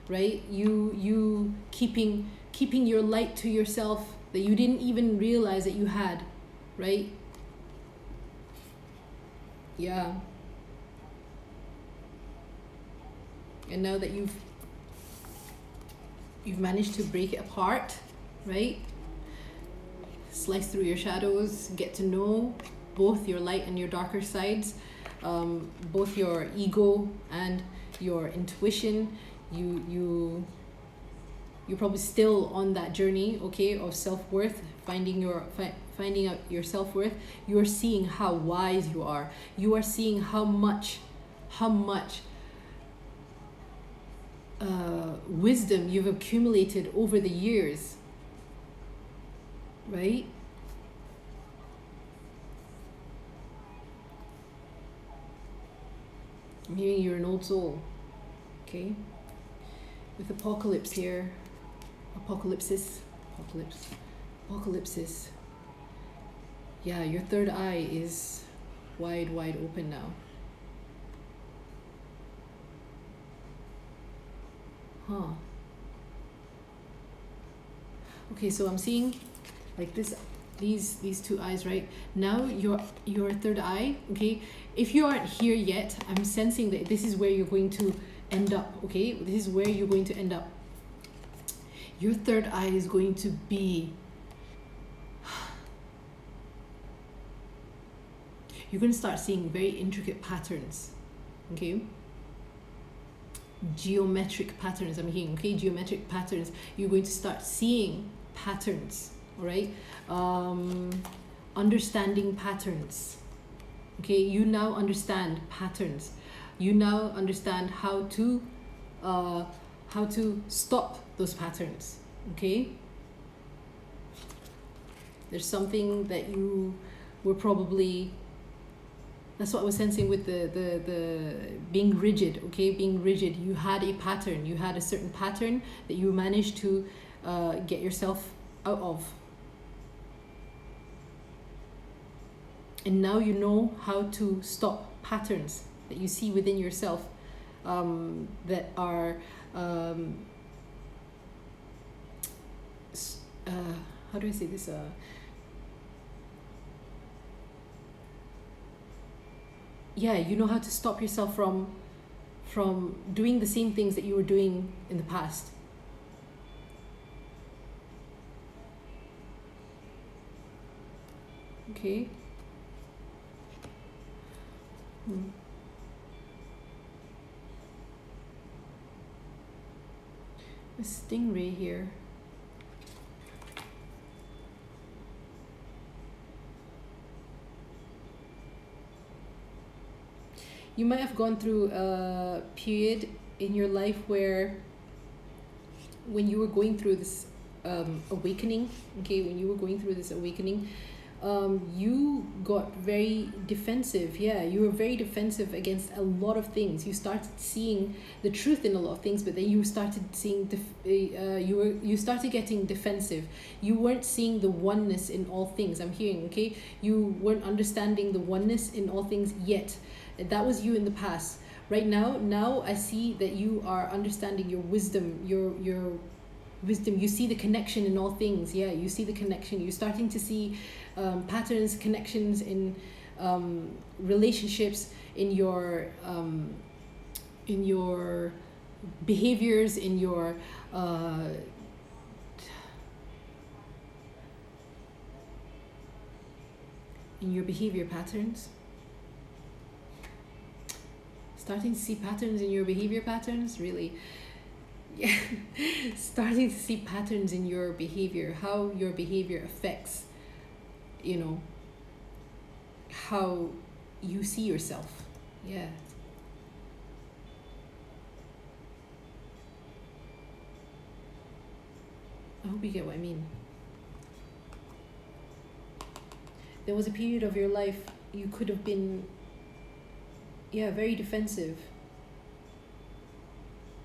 Speaker 1: right? You keeping your light to yourself that you didn't even realize that you had, right? Yeah. And now that you've managed to break it apart, right? Slice through your shadows, get to know both your light and your darker sides, both your ego and your intuition. You're probably still on that journey, okay, of self-worth, finding out your self-worth. You're seeing how wise you are. You are seeing how much wisdom you've accumulated over the years, right? I'm hearing you're an old soul, okay? With apocalypse here, apocalypsis. Yeah, your third eye is wide open now. Huh. Okay, so I'm seeing like this, these two eyes, right? Now your third eye, okay? If you aren't here yet, I'm sensing that this is where you're going to end up, okay? This is where you're going to end up. Your third eye is going to be, you're going to start seeing very intricate patterns, okay? Geometric patterns, I'm hearing, okay? Geometric patterns. You're going to start seeing patterns, all right? Understanding patterns, okay? You now understand patterns. You now understand how to stop those patterns, okay? There's something that you were probably, that's what I was sensing with the being rigid, okay? Being rigid. You had a pattern. You had a certain pattern that you managed to get yourself out of. And now you know how to stop patterns that you see within yourself that are, how do I say this? Yeah, you know how to stop yourself from doing the same things that you were doing in the past. Okay. A stingray here. You might have gone through a period in your life where when you were going through this awakening, okay, when you were going through this awakening, you got very defensive. Yeah, you were very defensive against a lot of things. You started seeing the truth in a lot of things, but then you started seeing you started getting defensive. You weren't seeing the oneness in all things. I'm hearing, okay? You weren't understanding the oneness in all things yet. That was you in the past. Right now I see that you are understanding your wisdom, your wisdom. You see the connection in all things. Yeah, you see the connection. You're starting to see patterns, connections in relationships, in your behaviors, in your behavior patterns. Starting to see patterns in your behavior patterns, really. Yeah, starting to see patterns in your behavior, how your behavior affects, you know, how you see yourself. Yeah. I hope you get what I mean. there was a period of your life you could have been, yeah, very defensive.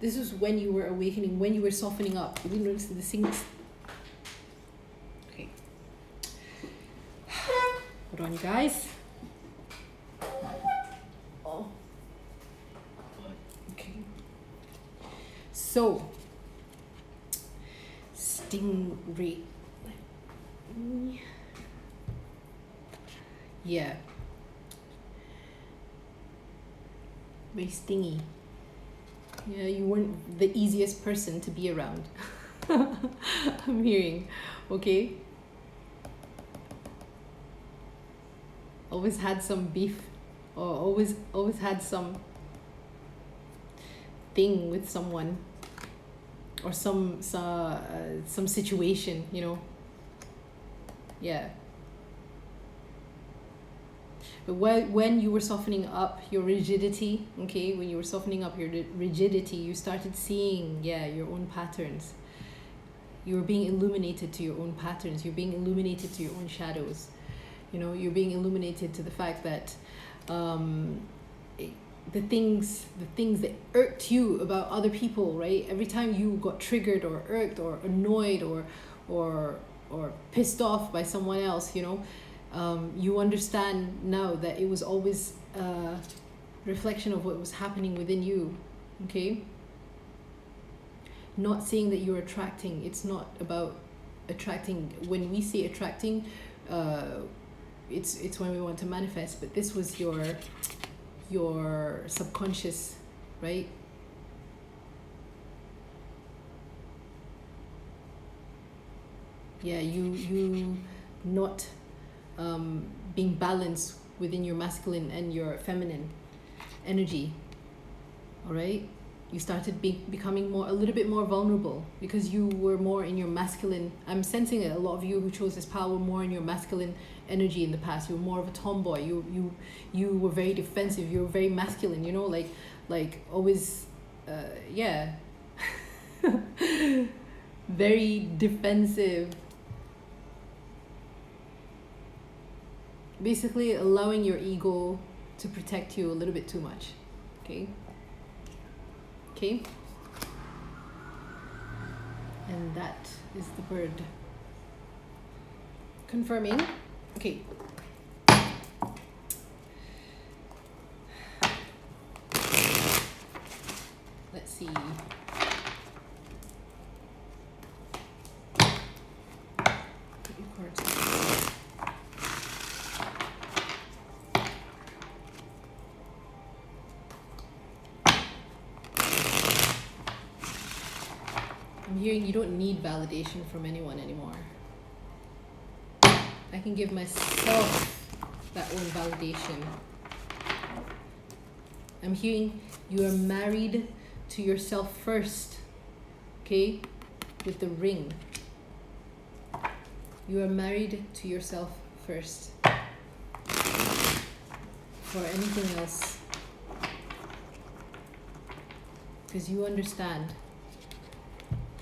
Speaker 1: This is when you were awakening, when you were softening up. You notice the things. Okay. Hold on, you guys. Oh. Okay. So, stingray. Yeah. Very stingy. Yeah, you weren't the easiest person to be around. I'm hearing, okay? Always had some beef, or always had some thing with someone, or some situation, you know. Yeah. But when you were softening up your rigidity, okay, when you were softening up your rigidity, you started seeing, yeah, your own patterns. You were being illuminated to your own patterns. You're being illuminated to your own shadows. You know, you're being illuminated to the fact that the things that irked you about other people, right? Every time you got triggered or irked or annoyed or pissed off by someone else, you know, you understand now that it was always a reflection of what was happening within you, okay? Not saying that you're attracting. It's not about attracting. When we say attracting, it's when we want to manifest, but this was your subconscious, right? Yeah, you not being balanced within your masculine and your feminine energy. All right, you started becoming a little bit more vulnerable because you were more in your masculine. I'm sensing it. A lot of you who chose this path were more in your masculine energy in the past. You were more of a tomboy. You were very defensive. You were very masculine. You know, like always, yeah, very defensive. Basically allowing your ego to protect you a little bit too much. Okay. And that is the bird confirming. Okay. Let's see. Put your cards in. I'm hearing you don't need validation from anyone anymore. I can give myself that own validation. I'm hearing you are married to yourself first, okay? With the ring. You are married to yourself first. For anything else. Because you understand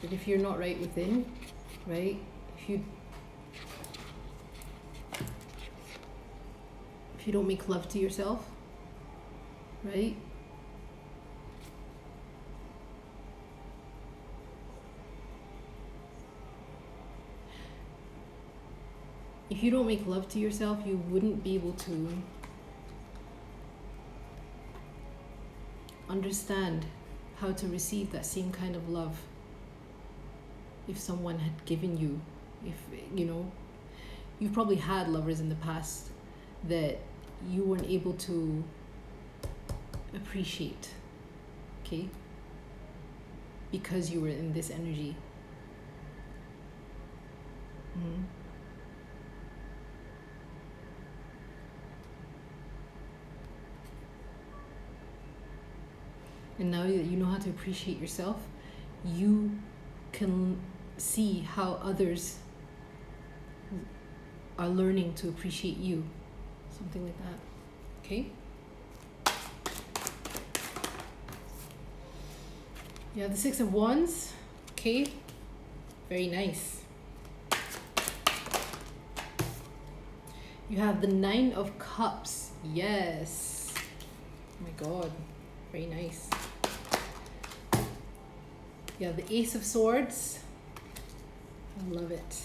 Speaker 1: that if you're not right within, right? If you don't make love to yourself, right? If you don't make love to yourself, you wouldn't be able to understand how to receive that same kind of love. If someone had given you, if, you know, you've probably had lovers in the past that you weren't able to appreciate, okay? Because you were in this energy. Mm-hmm. And now that you know how to appreciate yourself, you can see how others are learning to appreciate you. Something like that. Okay? You have the Six of Wands. Okay? Very nice. You have the Nine of Cups. Yes. Oh my God. Very nice. You have the Ace of Swords. I love it.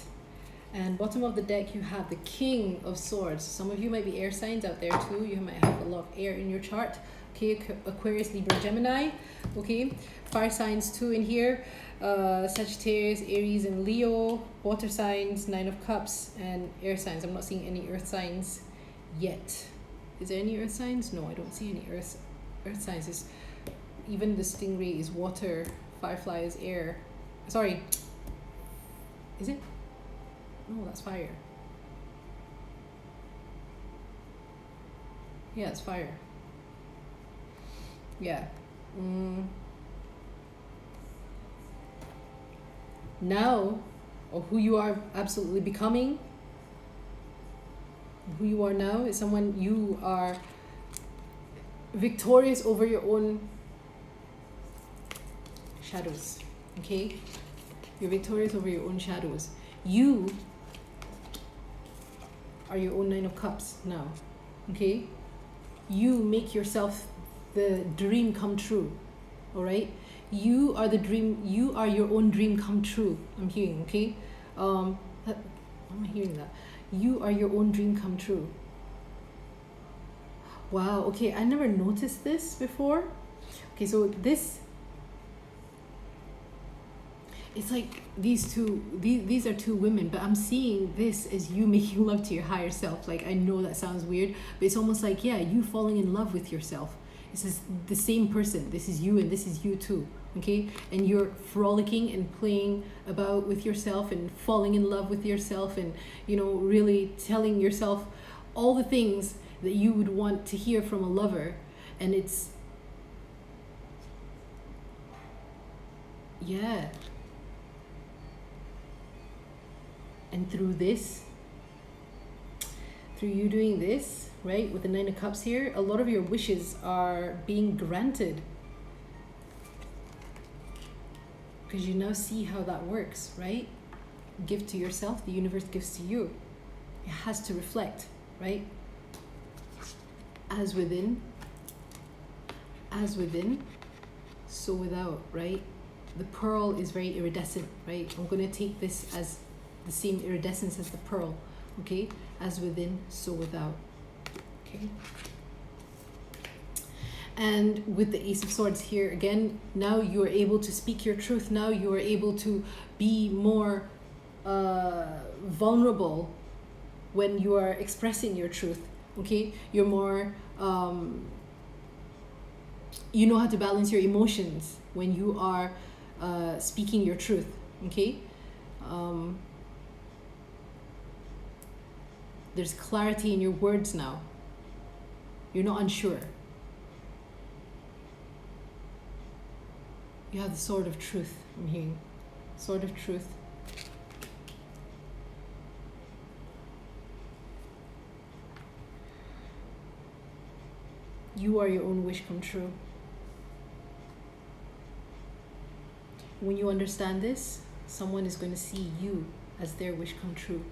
Speaker 1: And bottom of the deck, you have the King of Swords. Some of you might be air signs out there too. You might have a lot of air in your chart. Okay, Aquarius, Libra, Gemini. Okay, fire signs too in here. Sagittarius, Aries, and Leo. Water signs, Nine of Cups, and air signs. I'm not seeing any earth signs yet. Is there any earth signs? No, I don't see any earth signs. Even the stingray is water. Firefly is air. Sorry. Is it? No, that's fire. Yeah, it's fire. Yeah. Now, or who you are absolutely becoming, who you are now is someone you are victorious over your own shadows. Okay? You're victorious over your own shadows. You are your own Nine of Cups now. Okay? You make yourself the dream come true. Alright? You are the dream, you are your own dream come true. I'm hearing, okay? I'm hearing that. You are your own dream come true. Wow, okay, I never noticed this before. Okay, so this, it's like these are two women, but I'm seeing this as you making love to your higher self. Like, I know that sounds weird, but it's almost like, yeah, you falling in love with yourself. This is the same person. This is you and this is you too. Okay? And you're frolicking and playing about with yourself and falling in love with yourself and, you know, really telling yourself all the things that you would want to hear from a lover. And it's, yeah. And through this, through you doing this, right, with the Nine of Cups here, a lot of your wishes are being granted. Because you now see how that works, right? Give to yourself, the universe gives to you. It has to reflect, right? As within, so without, right? The pearl is very iridescent, right? I'm going to take this as the same iridescence as the pearl, okay? As within, so without, okay? And with the Ace of Swords here, again, now you are able to speak your truth. Now you are able to be more vulnerable when you are expressing your truth, okay? You're more, you know how to balance your emotions when you are speaking your truth, okay? There's clarity in your words now. You're not unsure. You have the Sword of Truth, I'm hearing. Sword of Truth. You are your own wish come true. When you understand this, someone is going to see you as their wish come true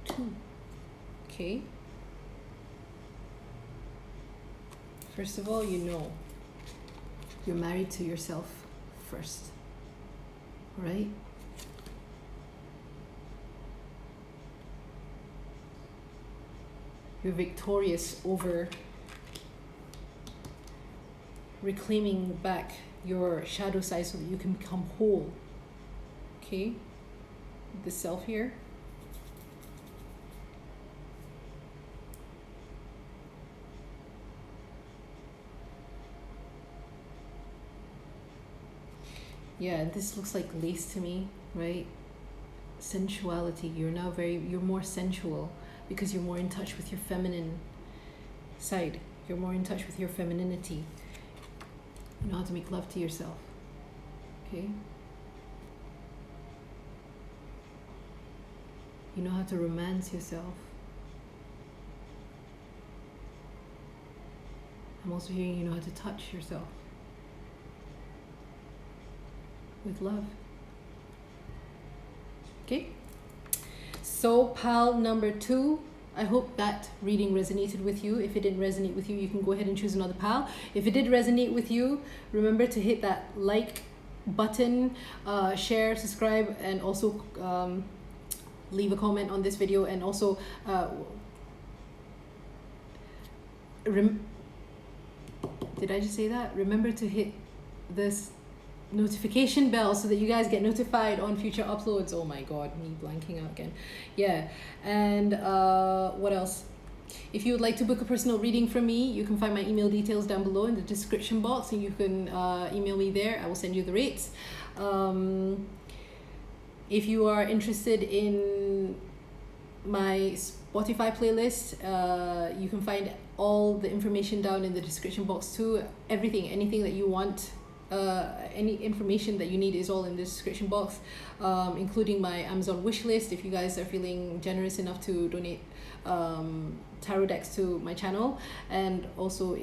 Speaker 1: too. Okay? First of all, you know you're married to yourself first, right? You're victorious over reclaiming back your shadow side so that you can become whole, okay? The self here. Yeah, this looks like lace to me, right? Sensuality. You're now you're more sensual because you're more in touch with your feminine side. You're more in touch with your femininity. You know how to make love to yourself, okay? You know how to romance yourself. I'm also hearing you know how to touch yourself with love. Okay? So pal number 2, I hope that reading resonated with you. If it didn't resonate with you, you can go ahead and choose another pal. If it did resonate with you, remember to hit that like button, share, subscribe, and also leave a comment on this video. And also did I just say that? Remember to hit this notification bell so that you guys get notified on future uploads. Oh my god, me blanking out again. Yeah. And what else? If you would like to book a personal reading from me, you can find my email details down below in the description box, and you can email me there. I will send you the rates. If you are interested in my Spotify playlist, you can find all the information down in the description box too. Anything that you want, any information that you need is all in the description box, including my Amazon wish list if you guys are feeling generous enough to donate tarot decks to my channel. And also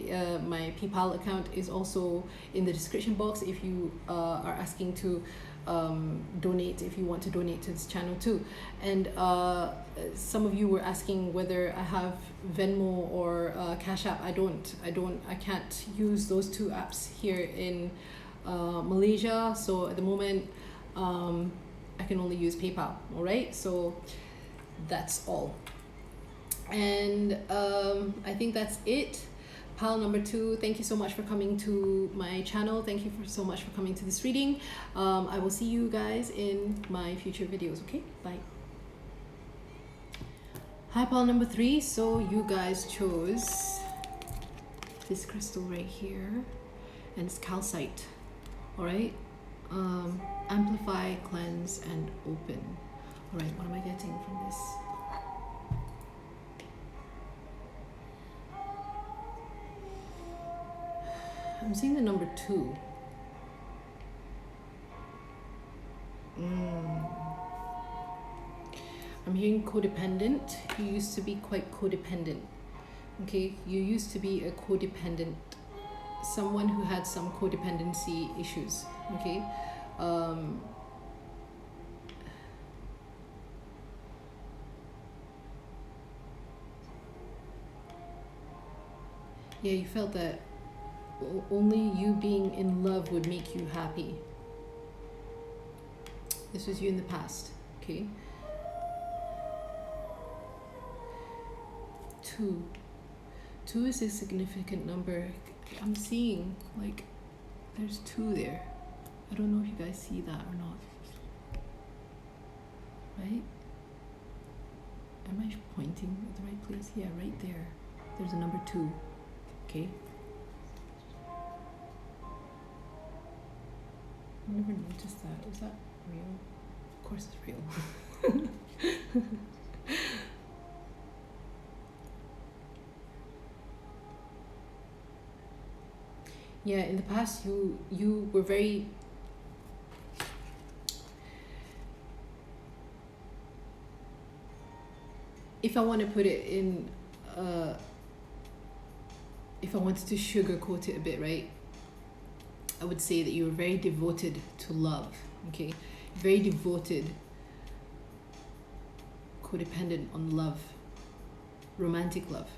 Speaker 1: my PayPal account is also in the description box if you are asking to donate, if you want to donate to this channel too. And some of you were asking whether I have Venmo or Cash App. I can't use those two apps here in Malaysia, so at the moment I can only use PayPal. All right, so that's all. And I think that's it. Pal number 2, thank you so much for coming to my channel. Thank you so much for coming to this reading. I will see you guys in my future videos. Okay, bye. Hi, pal number 3. So you guys chose this crystal right here, and it's calcite. All right, amplify, cleanse, and open. All right, what am I getting from this? I'm seeing the number 2. I'm hearing codependent. You used to be quite codependent. Okay, you used to be a codependent, someone who had some codependency issues. Okay, yeah, you felt that only you being in love would make you happy. This was you in the past. Okay. 2 is a significant number. I'm seeing like there's 2 there. I don't know if you guys see that or not. Right? Am I pointing at the right place? Yeah, right there. There's a number 2. Okay. I never noticed that. Is that real? Of course it's real. Yeah, in the past you were very if I want to put it in if I wanted to sugarcoat it a bit, right? I would say that you were very devoted to love, okay? Very devoted, codependent on love, romantic love.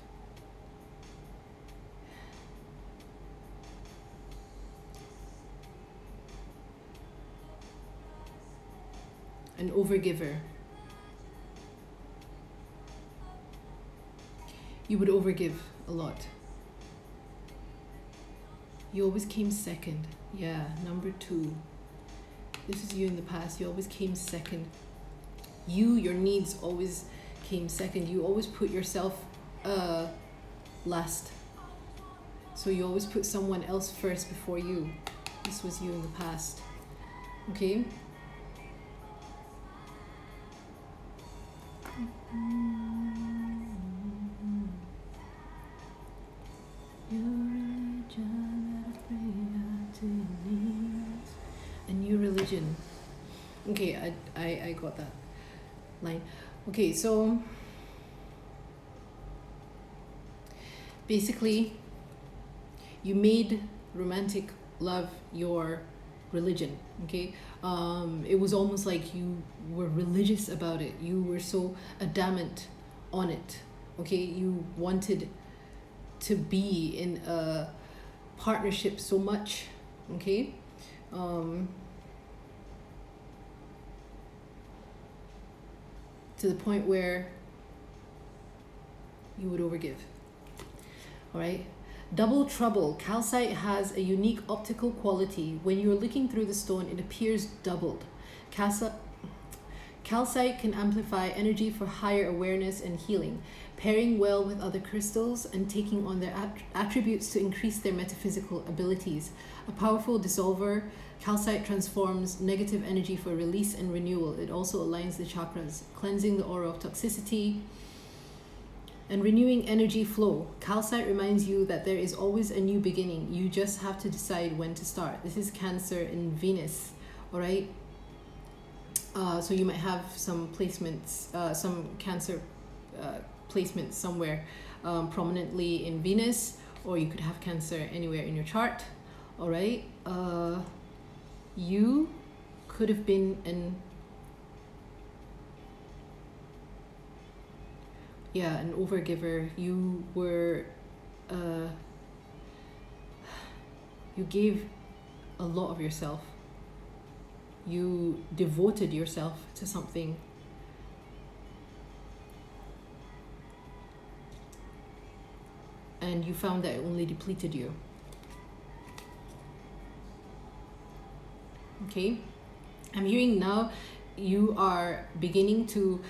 Speaker 1: An overgiver. You would overgive a lot. You always came second. Yeah, number 2. This is you in the past. You always came second. Your needs always came second. You always put yourself last. So you always put someone else first before you. This was you in the past. Okay? A new religion. Okay, I got that line. Okay, so basically you made romantic love your religion. Okay, it was almost like you were religious about it. You were so adamant on it. okay? You wanted to be in a partnership so much, okay? To the point where you would overgive. All right. Double trouble. Calcite has a unique optical quality. When you're looking through the stone, it appears doubled. Calcite can amplify energy for higher awareness and healing, pairing well with other crystals and taking on their attributes to increase their metaphysical abilities. A powerful dissolver, calcite transforms negative energy for release and renewal. It also aligns the chakras, cleansing the aura of toxicity and renewing energy flow. Calcite reminds you that there is always a new beginning. You just have to decide when to start. This is Cancer in Venus, all right? So you might have some placements, some Cancer placements somewhere prominently in Venus, or you could have Cancer anywhere in your chart, all right? You could have been an overgiver. You were, you gave a lot of yourself. You devoted yourself to something. And you found that it only depleted you. Okay? I'm hearing now you are beginning to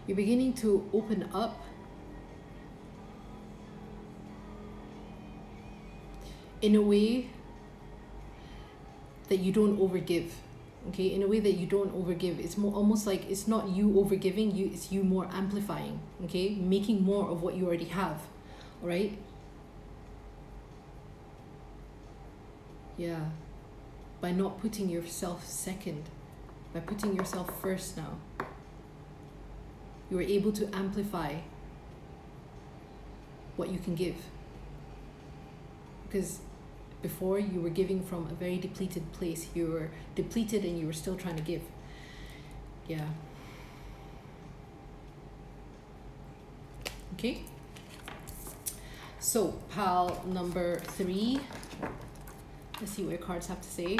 Speaker 1: you're beginning to open up in a way that you don't overgive. Okay, in a way that you don't overgive. It's more almost like it's not you overgiving, it's you more amplifying, okay, making more of what you already have. All right. Yeah, by not putting yourself second, by putting yourself first now, you are able to amplify what you can give. Because before you were giving from a very depleted place. You were depleted and you were still trying to give. Yeah. Okay. So, pile number 3. Let's see what your cards have to say.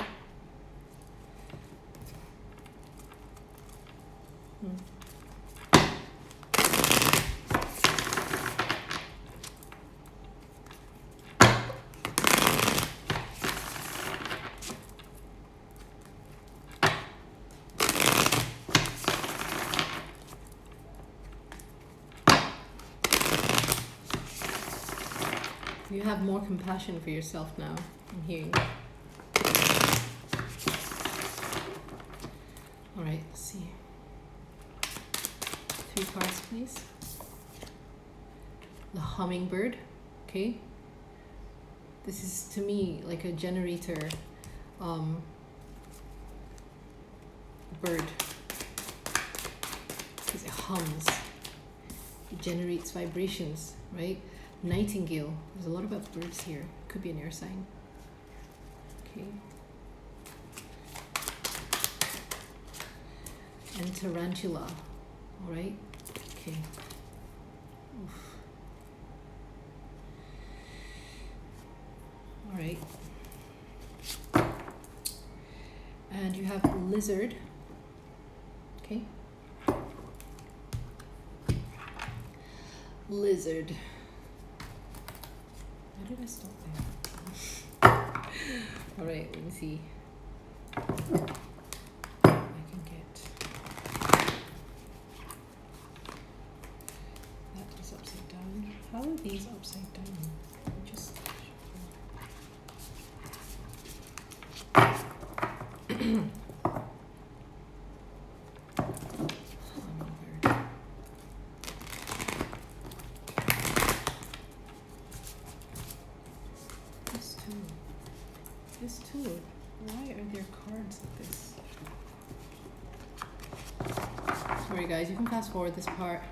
Speaker 1: You have more compassion for yourself now, I'm hearing. All right, let's see. 3 cards, please. The hummingbird, okay? This is, to me, like a generator bird. Because it hums. It generates vibrations, right? Nightingale. There's a lot about birds here. Could be an air sign. Okay. And tarantula. All right. Okay. Oof. All right. And you have lizard. Okay. Lizard. Why did I stop there? All right, let me see. I can get that is upside down. How are these upside down? Just This too. Why are there cards like this? Sorry guys, you can fast forward this part.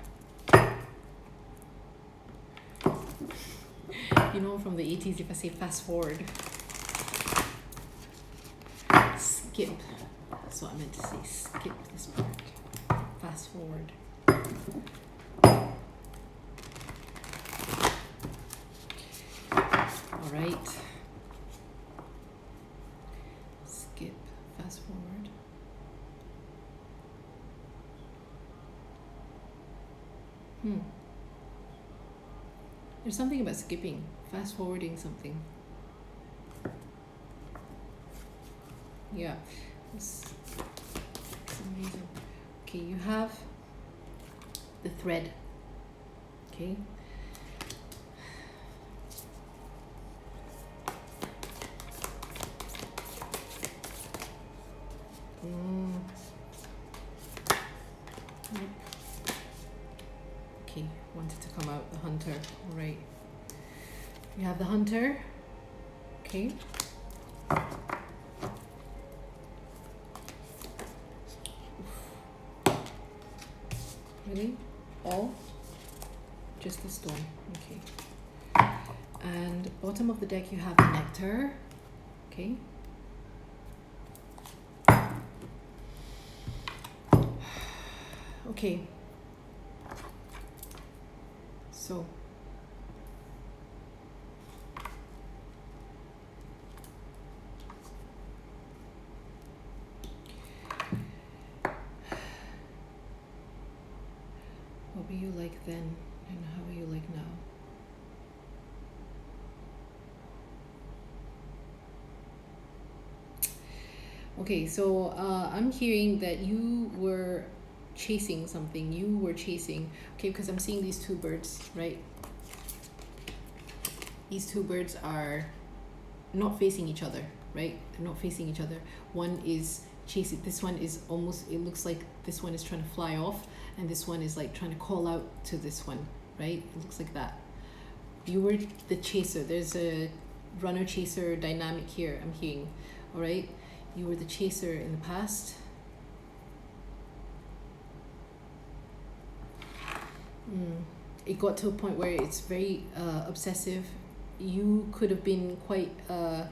Speaker 1: You know, from the 80s, if I say fast forward, skip. That's what I meant to say. Skip this part. Fast forward. All right. Skip. Fast forward. There's something about skipping, fast forwarding something. Yeah, it's amazing. Okay, you have the thread. Okay. Okay, wanted to come out the hunter. All right. You have the hunter. Okay. Really? All? Just the stone. Okay. And bottom of the deck you have the nectar. Okay. Okay. So what were you like then and how are you like now? Okay, so I'm hearing that you were chasing something. You were chasing, okay, because I'm seeing these two birds, right? These two birds are not facing each other, right? They're not facing each other. One is chasing, this one is almost, it looks like this one is trying to fly off and this one is like trying to call out to this one, right? It looks like that. You were the chaser. There's a runner chaser dynamic here, I'm hearing, all right? You were the chaser in the past. It got to a point where it's very obsessive. You could have been quite I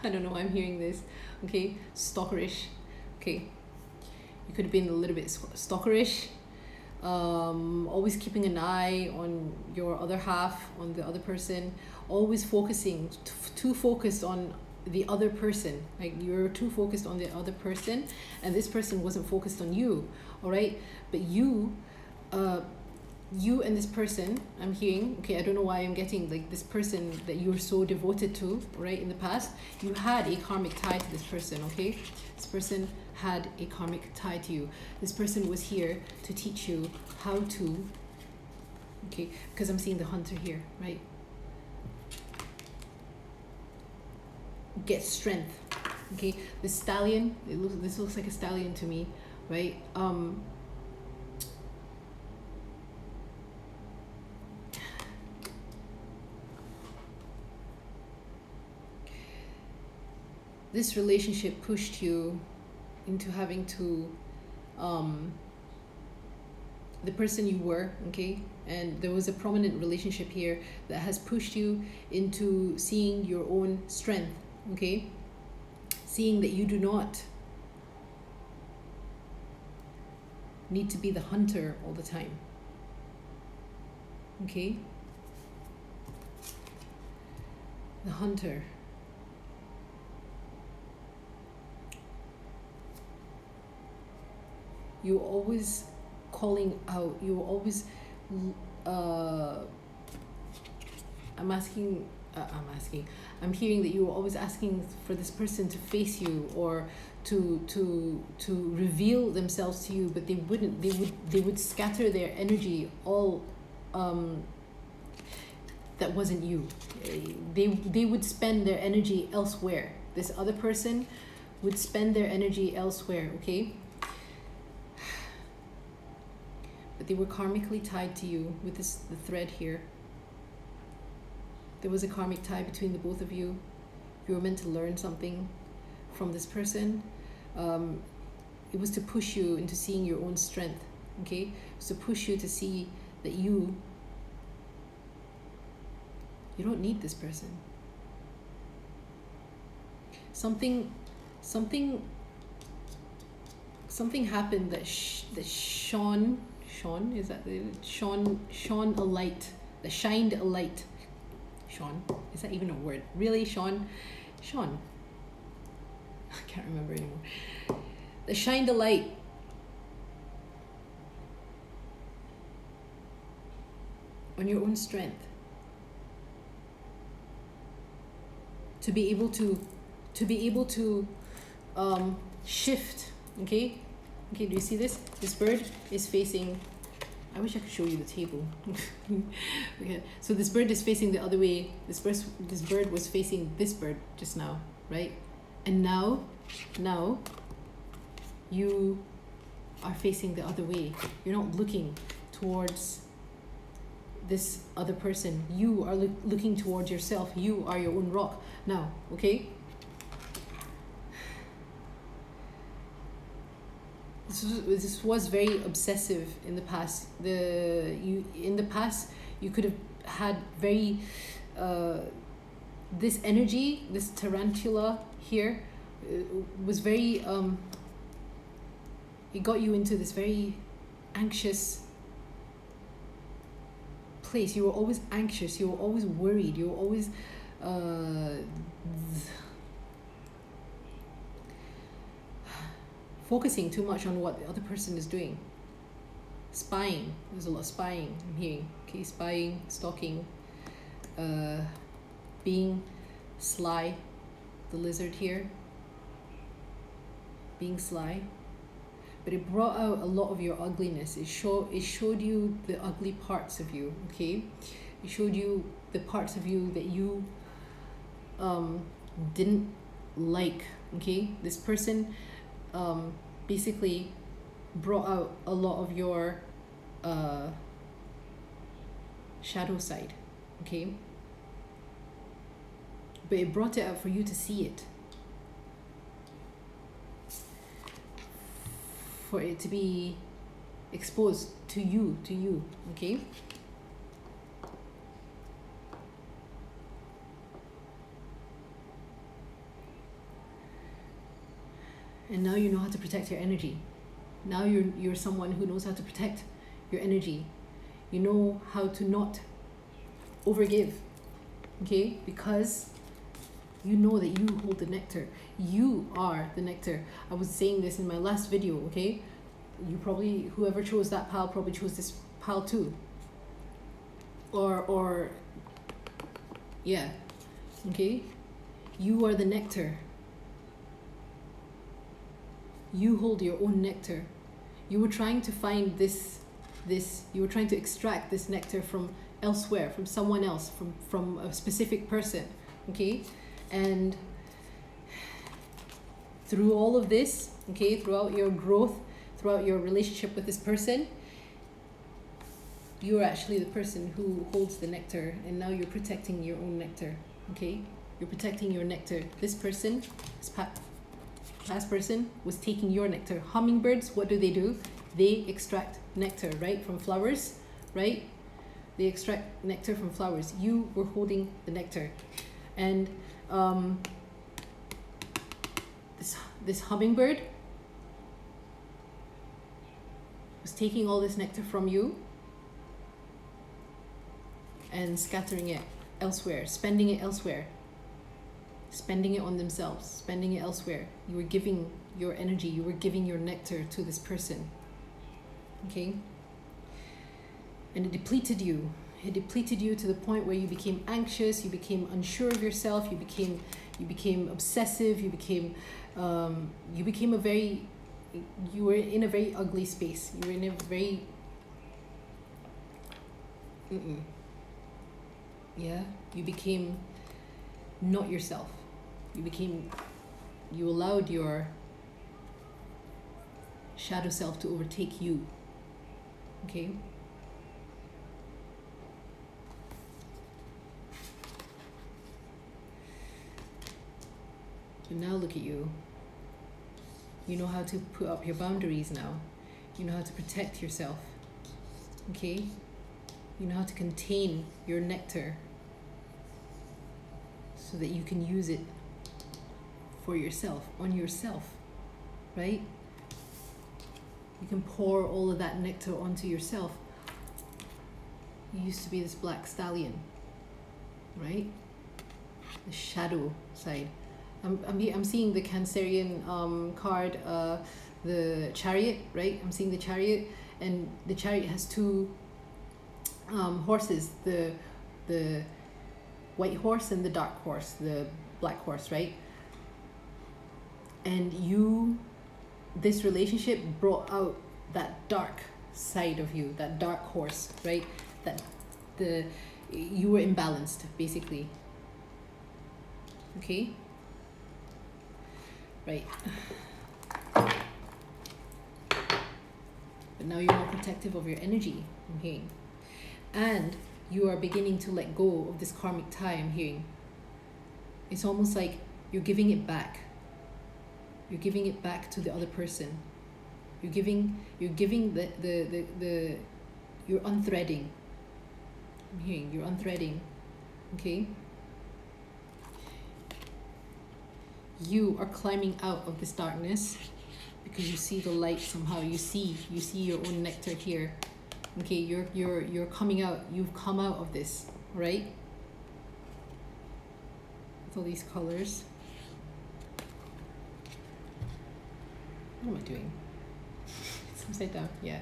Speaker 1: don't know, I'm hearing this, okay, stalkerish. Okay, you could have been a little bit stalkerish, always keeping an eye on your other half, on the other person, always focusing, too focused on the other person. Like you're too focused on the other person and this person wasn't focused on you, all right? But you and this person, I'm hearing, okay, I don't know why I'm getting like this person that you're so devoted to, right? In the past, you had a karmic tie to this person, okay? This person had a karmic tie to you. This person was here to teach you how to, okay, because I'm seeing the hunter here, right? Get strength, okay? The stallion, this looks like a stallion to me, right? This relationship pushed you into having to, the person you were, okay? And there was a prominent relationship here that has pushed you into seeing your own strength, okay? Seeing that you do not need to be the hunter all the time, okay? The hunter. You're always calling out. You're always, I'm hearing that you were always asking for this person to face you or to reveal themselves to you, but they wouldn't. They would scatter their energy all. That wasn't you. They would spend their energy elsewhere. This other person would spend their energy elsewhere. Okay. But they were karmically tied to you with the thread here. There was a karmic tie between the both of you. You were meant to learn something from this person. It was to push you into seeing your own strength, okay? It was to push you to see that you You don't need this person. Something happened that shone a light, that shined a light. Shone, is that even a word? Really, shone? I can't remember anymore. That shined a light on your own strength. To be able to shift. Okay, do you see this? This bird is facing, I wish I could show you the table. Okay, so this bird is facing the other way. This bird was facing this bird just now, right? And now you are facing the other way. You're not looking towards this other person. You are looking towards yourself. You are your own rock now. Okay, this was very obsessive in the past. In the past you could have had very this energy, this tarantula here, was very it got you into this very anxious place. You were always anxious, you were always worried, you were always focusing too much on what the other person is doing. Spying, there's a lot of spying I'm hearing. Okay, spying, stalking, being sly, the lizard here, being sly. But it brought out a lot of your ugliness. It showed you the ugly parts of you. Okay, it showed you the parts of you that you didn't like. Okay, this person basically brought out a lot of your shadow side. Okay, but it brought it out for you to see it, for it to be exposed to you. Okay, and now you know how to protect your energy. Now you're someone who knows how to protect your energy. You know how to not overgive. Okay, because you know that you hold the nectar. You are the nectar. I was saying this in my last video. Okay, you probably, whoever chose that pile probably chose this pile too, or yeah. Okay, you are the nectar. You hold your own nectar. You were trying to find this you were trying to extract this nectar from elsewhere, from someone else, from a specific person. Okay, and through all of this, okay, throughout your growth, throughout your relationship with this person, you are actually the person who holds the nectar, and now you're protecting your own nectar. Okay, you're protecting your nectar. This person, this past person, was taking your nectar. Hummingbirds, what do? They extract nectar, right, from flowers, right? They extract nectar from flowers. You were holding the nectar, and this hummingbird was taking all this nectar from you and scattering it elsewhere, spending it elsewhere, spending it on themselves, spending it elsewhere. You were giving your energy, you were giving your nectar to this person. Okay, and it depleted you. It depleted you to the point where you became anxious, you became unsure of yourself, you became obsessive, you were in a very ugly space. You were in a very you became not yourself. You allowed your shadow self to overtake you. Okay, but now look at you. You know how to put up your boundaries now. You know how to protect yourself. Okay, you know how to contain your nectar. so that you can use it for yourself, on yourself, right? You can pour all of that nectar onto yourself. You used to be this black stallion, right? The shadow side. I'm seeing the Cancerian card, the Chariot, right? I'm seeing the Chariot, and the Chariot has two horses, the white horse and the dark horse, the black horse, right? And this relationship brought out that dark side of you, that dark horse, right? That you were imbalanced, basically. Okay? Right. But now you're more protective of your energy, I'm hearing. And you are beginning to let go of this karmic tie, I'm hearing. It's almost like you're giving it back. You're giving it back to the other person. You're giving you're unthreading. I'm hearing you're unthreading. Okay? You are climbing out of this darkness because you see the light somehow. You see your own nectar here. Okay, you're coming out. You've come out of this, right? With all these colors. What am I doing? It's upside down. Yeah.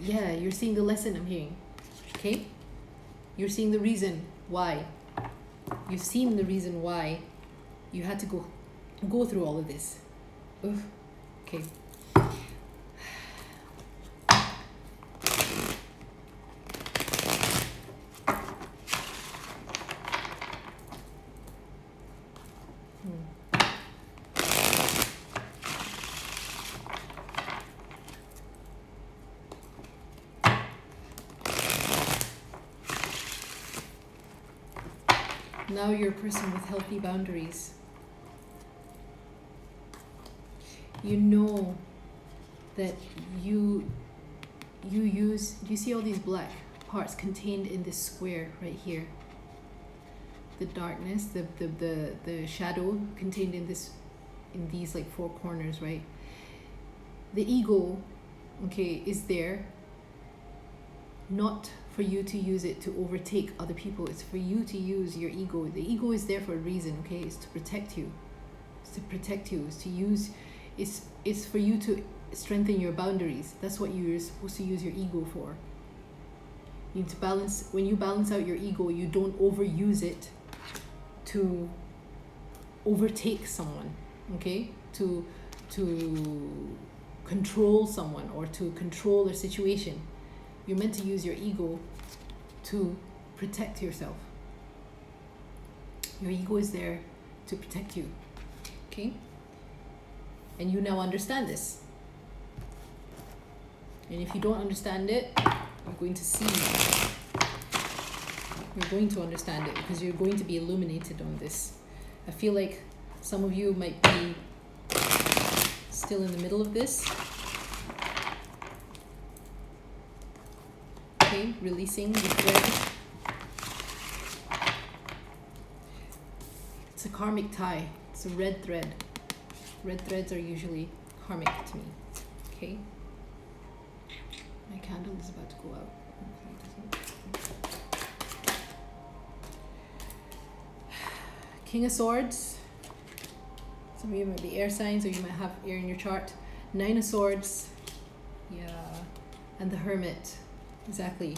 Speaker 1: Yeah, you're seeing the lesson I'm hearing. Okay? You're seeing the reason why. You've seen the reason why you had to go through all of this. Ugh. Okay. Now you're a person with healthy boundaries. You know that you use, do you see all these black parts contained in this square right here? The darkness, the shadow contained in these like four corners, right? The ego, okay, is there not for you to use it to overtake other people. It's for you to use your ego. The ego is there for a reason, okay? It's to protect you. It's to protect you. It's to use, it's for you to strengthen your boundaries. That's what you're supposed to use your ego for. You need to balance, when you balance out your ego, you don't overuse it to overtake someone, okay? To control someone or to control a situation. You're meant to use your ego to protect yourself. Your ego is there to protect you, okay? And you now understand this. And if you don't understand it, you're going to see. You're going to understand it because you're going to be illuminated on this. I feel like some of you might be still in the middle of this. Okay, releasing the thread. It's a karmic tie. It's a red thread. Red threads are usually karmic to me. Okay. My candle is about to go out. King of Swords. Some of you might be air signs or you might have air in your chart. Nine of Swords. Yeah. And the Hermit. Exactly.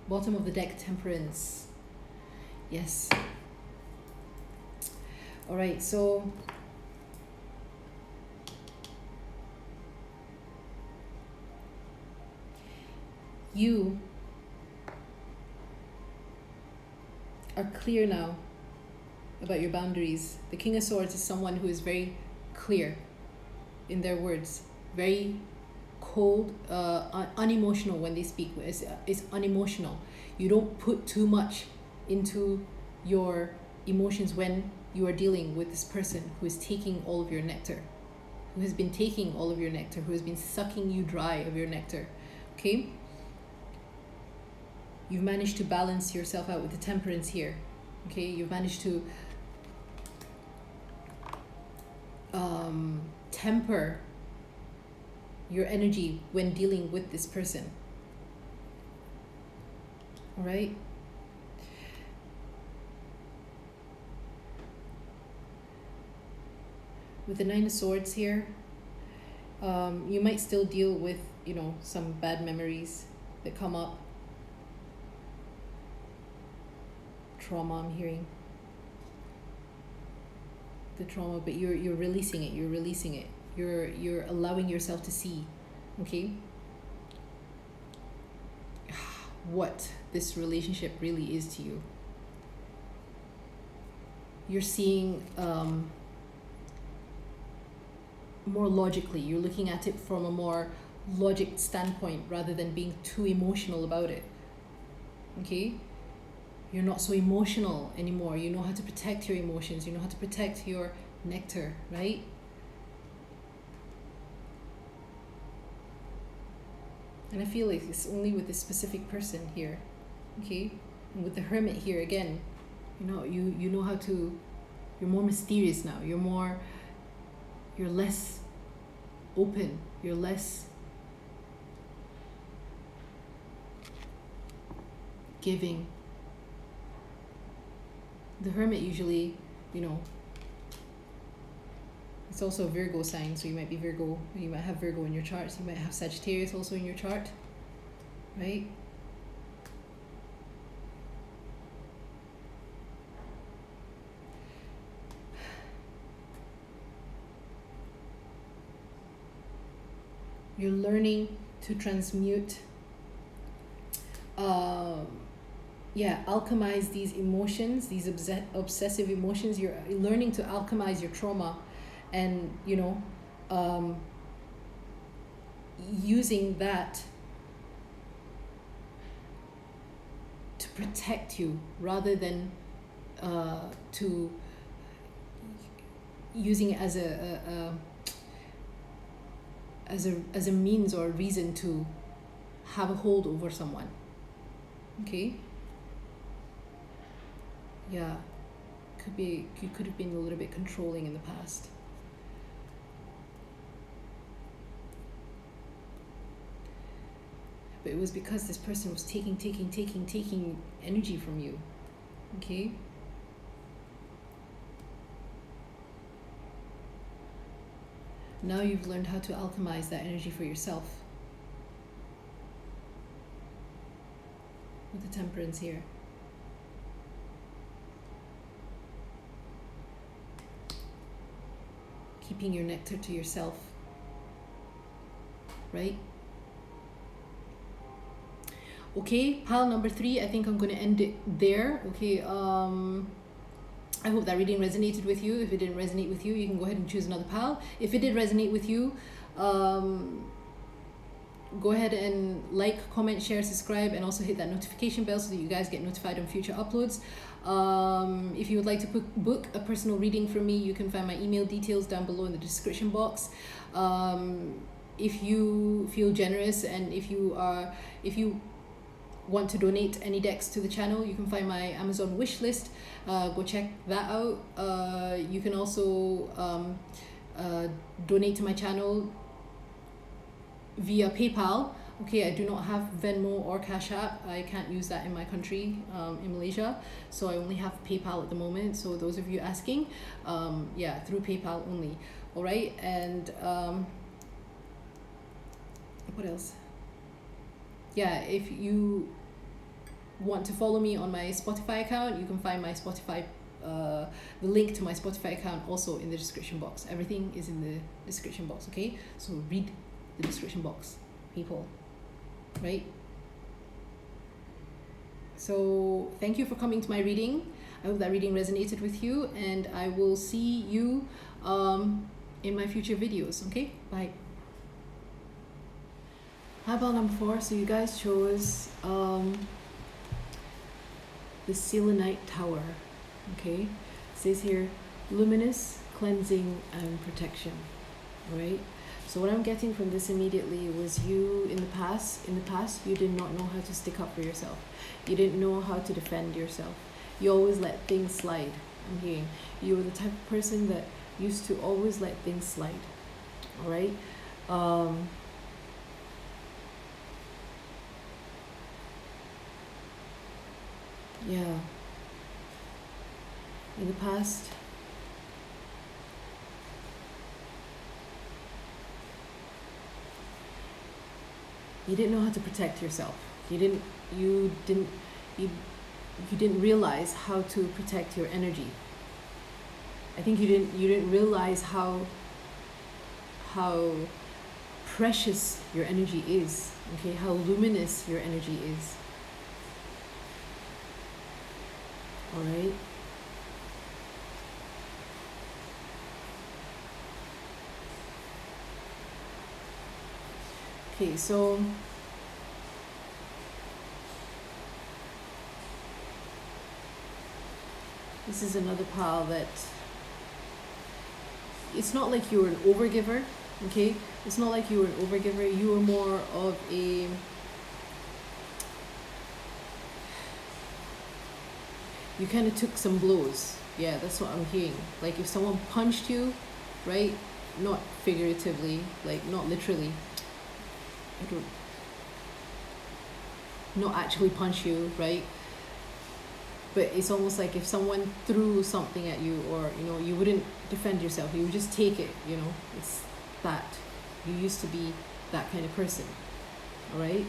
Speaker 1: Bottom of the deck, Temperance. Yes. All right, so you are clear now about your boundaries. The King of Swords is someone who is very clear in their words, very cold, unemotional when they speak. It's unemotional. You don't put too much into your emotions when you are dealing with this person who is taking all of your nectar, who has been taking all of your nectar, who has been sucking you dry of your nectar. Okay? You've managed to balance yourself out with the temperance here. Okay? You've managed to temper your energy when dealing with this person. All right? With the Nine of Swords here, you might still deal with, you know, some bad memories that come up. Trauma, I'm hearing. The trauma, but you're releasing it. You're releasing it. You're allowing yourself to see, okay, what this relationship really is to you. You're seeing more logically. You're looking at it from a more logic standpoint rather than being too emotional about it. Okay? You're not so emotional anymore. You know how to protect your emotions. You know how to protect your nectar, right? And I feel like it's only with this specific person here, okay? And with the Hermit here again, you know, you know how to, you're more mysterious now. You're less open. You're less giving. The Hermit usually, you know, it's also a Virgo sign, so you might be Virgo, you might have Virgo in your charts, you might have Sagittarius also in your chart, right? You're learning to transmute, alchemize these emotions, these obsessive emotions. You're learning to alchemize your trauma and, you know, using that to protect you rather than to using it as a means or a reason to have a hold over someone. Okay? Yeah. You could have been a little bit controlling in the past. But it was because this person was taking energy from you. Okay? Now you've learned how to alchemize that energy for yourself. With the Temperance here. Keeping your nectar to yourself. Right? Okay, pile number 3, I think I'm going to end it there. Okay, I hope that reading resonated with you. If it didn't resonate with you, you can go ahead and choose another pile. If it did resonate with you, go ahead and like, comment, share, subscribe, and also hit that notification bell so that you guys get notified on future uploads. If you would like to book a personal reading from me, you can find my email details down below in the description box. If you feel generous and if you want to donate any decks to the channel, you can find my Amazon wish list. Go check that out. You can also donate to my channel via PayPal. Okay, I do not have Venmo or Cash App. I can't use that in my country, in Malaysia. So I only have PayPal at the moment. So those of you asking, through PayPal only. All right, and what else? Yeah, if you want to follow me on my Spotify account, you can find my Spotify, the link to my Spotify account also in the description box. Everything is in the description box, okay? So read the description box, people, right? So thank you for coming to my reading. I hope that reading resonated with you, and I will see you in my future videos, okay? Bye. Highball number 4, so you guys chose the Selenite Tower, okay? It says here, luminous, cleansing, and protection. All right. So what I'm getting from this immediately was you in the past, you did not know how to stick up for yourself. You didn't know how to defend yourself. You always let things slide. I'm hearing you were the type of person that used to always let things slide. All right. Yeah. In the past, you didn't know how to protect yourself. You didn't realize how to protect your energy. I think you didn't realize how precious your energy is, okay? How luminous your energy is. All right? Okay, so this is another pile that it's not like you were an overgiver, okay? It's not like you were an overgiver. You were more of a you kind of took some blows. Yeah, that's what I'm hearing. Like if someone punched you, right? Not figuratively, like not literally. Not actually punch you, right? But it's almost like if someone threw something at you, or you wouldn't defend yourself, you would just take it. It's that you used to be that kind of person. All right.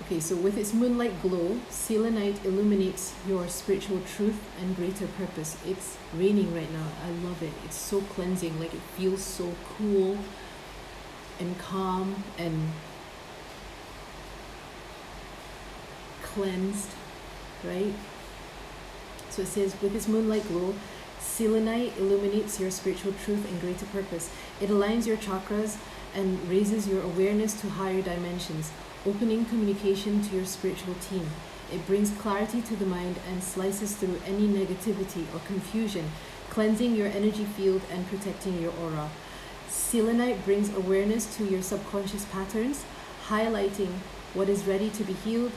Speaker 1: Okay, so with its moonlight glow, Selenite illuminates your spiritual truth and greater purpose. It's raining right now. I love it. It's so cleansing. Like it feels so cool and calm and cleansed, right? So it says, with its moonlight glow, Selenite illuminates your spiritual truth and greater purpose. It aligns your chakras and raises your awareness to higher dimensions, opening communication to your spiritual team. It brings clarity to the mind and slices through any negativity or confusion, cleansing your energy field and protecting your aura. Selenite brings awareness to your subconscious patterns, highlighting what is ready to be healed.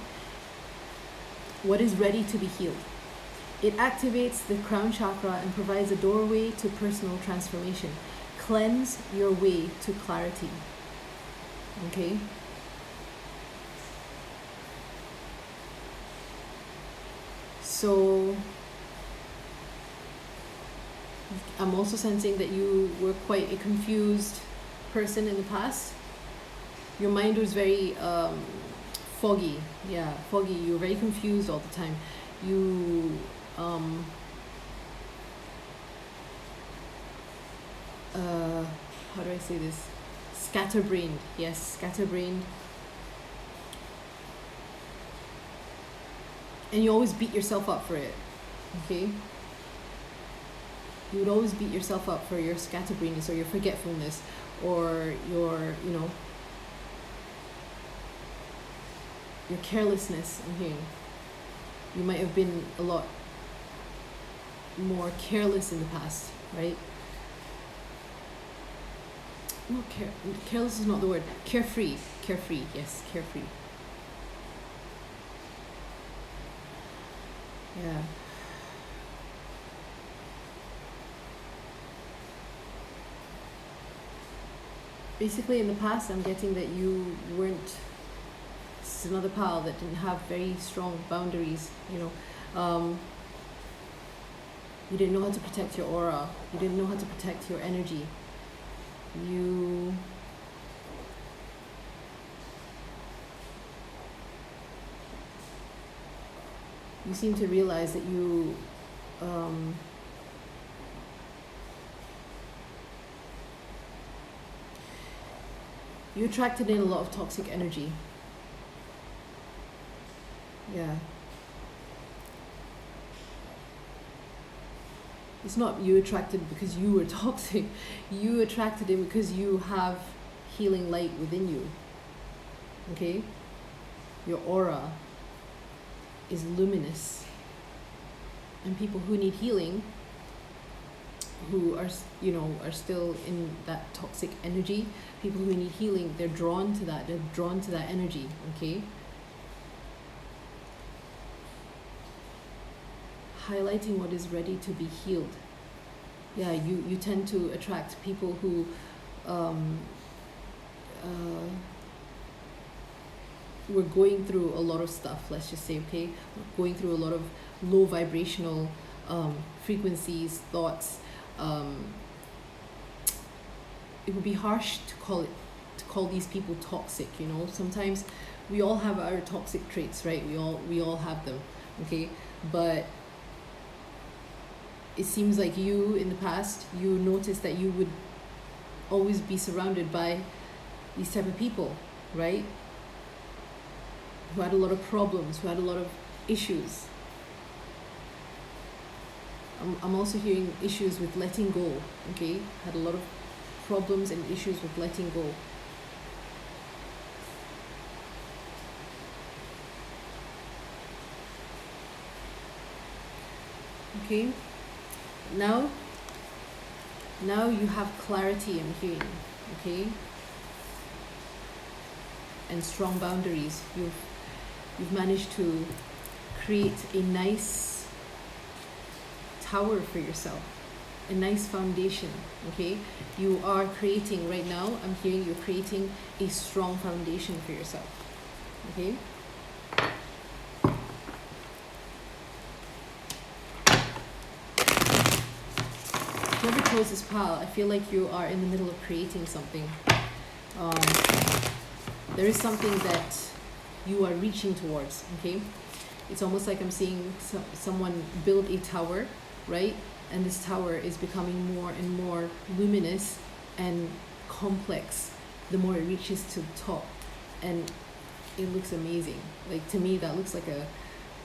Speaker 1: It activates the crown chakra and provides a doorway to personal transformation. Cleanse your way to clarity. Okay? So I'm also sensing that you were quite a confused person in the past. Your mind was very foggy. Yeah, foggy. You were very confused all the time. You how do I say this? Scatterbrained. Yes, scatterbrained. And you always beat yourself up for it, okay? You would always beat yourself up for your scatterbrainness or your forgetfulness or your carelessness. I'm hearing you might have been a lot more careless in the past, right? No, careless is not the word. Carefree, yes, carefree. Yeah. Basically, in the past, I'm getting that you weren't. This is another pal that didn't have very strong boundaries. You didn't know how to protect your aura. You didn't know how to protect your energy. You seem to realize that you attracted in a lot of toxic energy. Yeah. It's not you attracted because you were toxic. You attracted it because you have healing light within you. Okay? Your aura. is luminous. And people who need healing, who are, you know, are still in that toxic energy, people who need healing, they're drawn to that. They're drawn to that energy, okay? Highlighting what is ready to be healed. Yeah, you tend to attract people who we're going through a lot of stuff, let's just say, okay? We're going through a lot of low vibrational frequencies, thoughts. It would be harsh to call these people toxic, you know? Sometimes we all have our toxic traits, right? We all have them, okay? But it seems like you, in the past, you noticed that you would always be surrounded by these type of people, right? Who had a lot of problems, who had a lot of issues. I'm also hearing issues with letting go, okay? Had a lot of problems and issues with letting go. Okay? Now you have clarity, I'm hearing, okay? And strong boundaries. You've managed to create a nice tower for yourself, a nice foundation, okay? You are creating right now, I'm hearing you're creating a strong foundation for yourself, okay? Whoever chose this pile, I feel like you are in the middle of creating something. There is something that you are reaching towards, okay? It's almost like I'm seeing someone build a tower, right? And this tower is becoming more and more luminous and complex the more it reaches to the top. And it looks amazing. Like, to me, that looks like a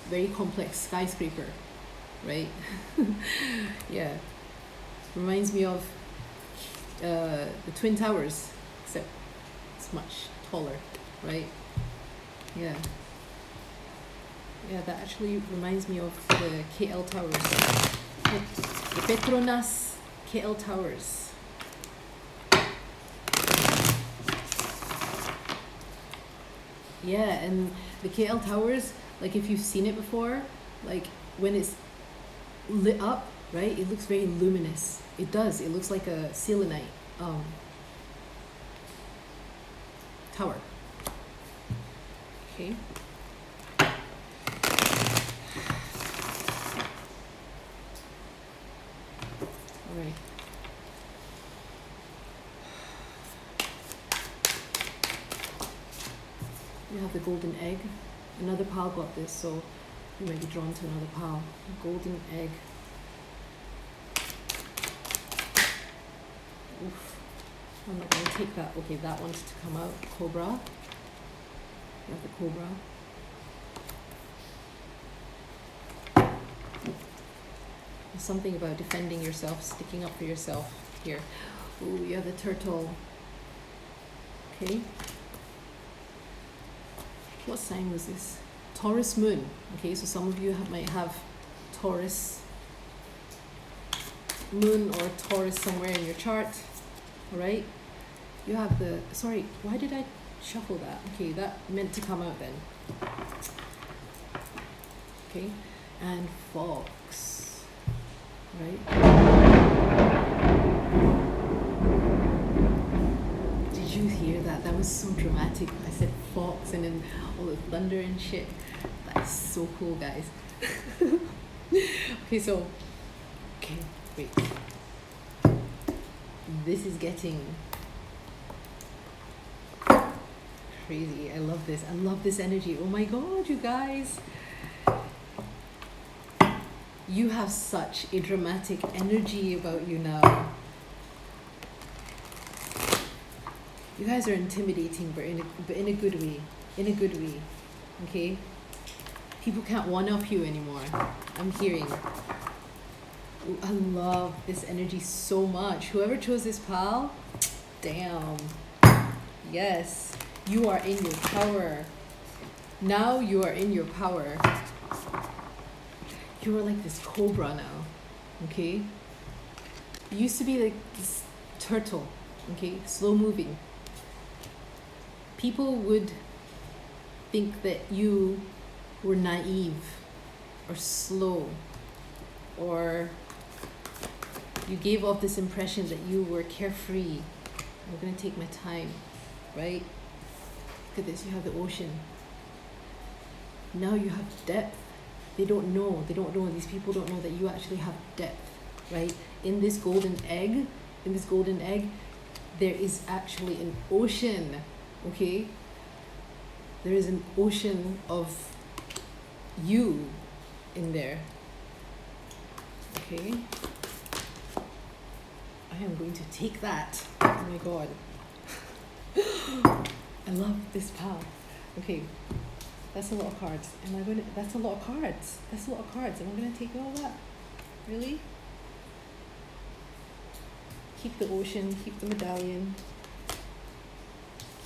Speaker 1: very complex skyscraper, right? Yeah. Reminds me of the Twin Towers, except it's much taller, right? Yeah. Yeah, that actually reminds me of the KL Towers. The Petronas KL Towers. Yeah, and the KL Towers, like, if you've seen it before, like when it's lit up, right, it looks very luminous. It does. It looks like a selenite tower. Okay. All right. You have the golden egg. Another pile got this, so you might be drawn to another pile. Golden egg. Oof. I'm not going to take that. Okay, that wants to come out. Cobra. You have the cobra. There's something about defending yourself, sticking up for yourself here. Ooh, you have the turtle. Okay. What sign was this? Taurus moon. Okay, so some of you might have Taurus moon or Taurus somewhere in your chart. All right. You have the, sorry, why did I shuffle that? Okay, that meant to come out then. Okay, and fox, right? Did you hear that? That was so dramatic. I said fox and then all the thunder and shit. That's so cool, guys. Okay, so, okay, wait. This is getting crazy. I love this. I love this energy. Oh my god, you guys. You have such a dramatic energy about you now. You guys are intimidating, but in a good way. In a good way. Okay? People can't one-up you anymore. I'm hearing. Ooh, I love this energy so much. Whoever chose this pal, damn. Yes. You are in your power. Now you are in your power. you're like this cobra now, okay? You used to be like this turtle, okay? Slow moving. People would think that you were naive or slow, or you gave off this impression that you were carefree. I'm gonna take my time, right? Look at this, you have the ocean. Now you have depth. They don't know, these people don't know that you actually have depth, right? In this golden egg, there is actually an ocean, okay? There is an ocean of you in there, okay? I am going to take that. Oh my God. I love this pal. Okay, that's a lot of cards. That's a lot of cards. Am I gonna take all that? Really? Keep the ocean, keep the medallion,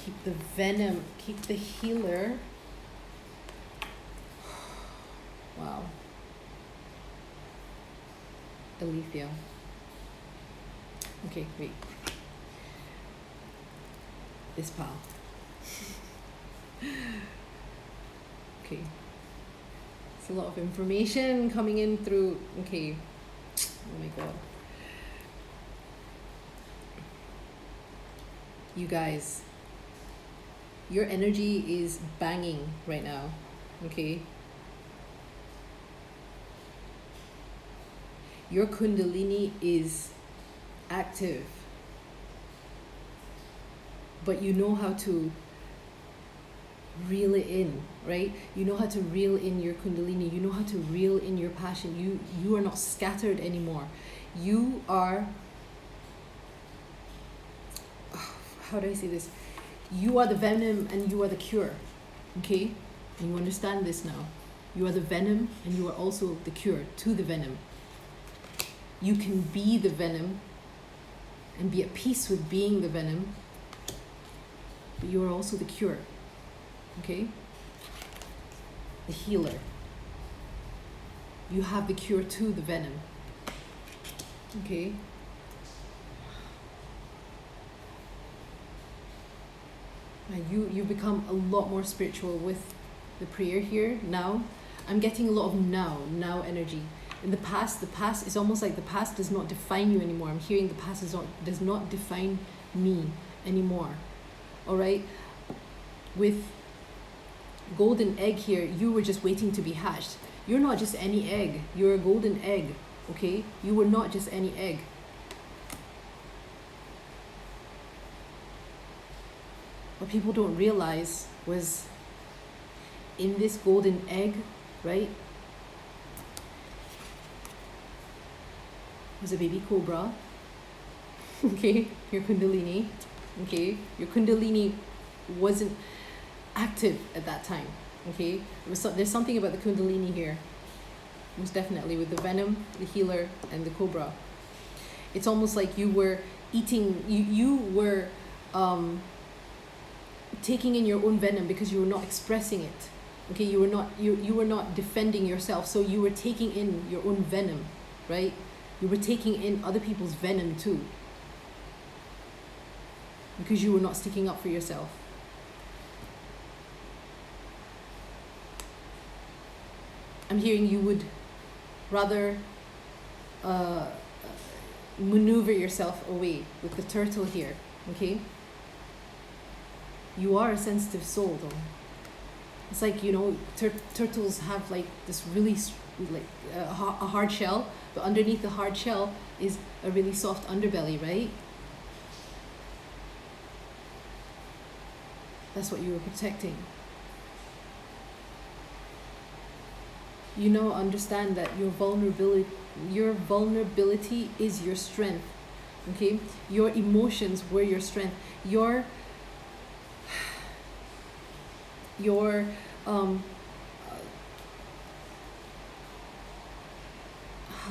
Speaker 1: keep the venom, keep the healer. Wow. Alethea. Okay, wait. This pal. Okay. It's a lot of information coming in through. Okay. Oh my God. You guys, your energy is banging right now. Okay. Your Kundalini is active, but you know how to reel it in, right? You know how to reel in your Kundalini. You know how to reel in your passion. You are not scattered anymore. You are, how do I say this? You are the venom and you are the cure, okay? And you understand this now. You are the venom and you are also the cure to the venom. You can be the venom and be at peace with being the venom, but you are also the cure, okay? The healer. You have the cure to the venom, okay? Now you become a lot more spiritual with the prayer here now. I'm getting a lot of now energy. In the past is almost like the past does not define you anymore. I'm hearing the past does not define me anymore. All right? With golden egg here, you were just waiting to be hatched. You're not just any egg. You're a golden egg, okay? You were not just any egg. What people don't realize was in this golden egg, right, was a baby cobra, okay, your Kundalini, okay, your Kundalini wasn't active at that time, okay, there's something about the Kundalini here, most definitely, with the venom, the healer, and the cobra. It's almost like you were eating, you were taking in your own venom because you were not expressing it, okay, you were not defending yourself, so you were taking in your own venom, right? You were taking in other people's venom too, because you were not sticking up for yourself. I'm hearing you would rather maneuver yourself away with the turtle here, okay? You are a sensitive soul though. It's like, you know, turtles have like this really a hard shell, but underneath the hard shell is a really soft underbelly, right? That's what you were protecting. You know, understand that your vulnerability is your strength, okay? Your emotions were your strength. Your how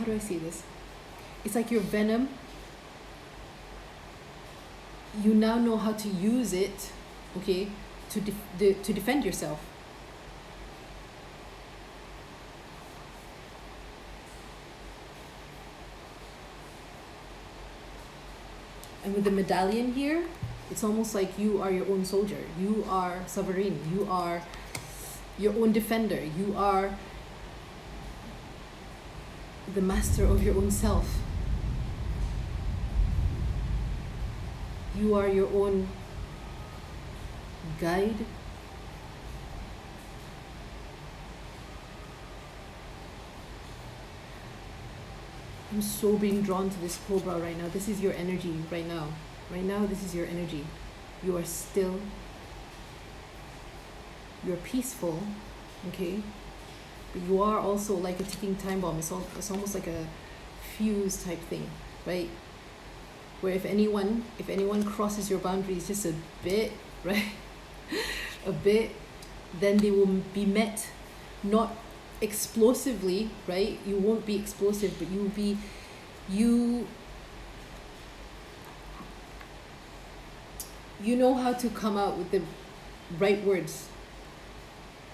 Speaker 1: do I say this? It's like your venom. You now know how to use it, okay, to defend yourself. And with the medallion here, it's almost like you are your own soldier. You are sovereign. You are your own defender. You are the master of your own self. You are your own guide. I'm so being drawn to this cobra right now. This is your energy right now. Right now, this is your energy. You are still, you're peaceful, okay? But you are also like a ticking time bomb. It's almost like a fuse type thing, right? Where if anyone crosses your boundaries just a bit, right? A bit, then they will be met, not explosively, right? You won't be explosive, but you will be, you know how to come out with the right words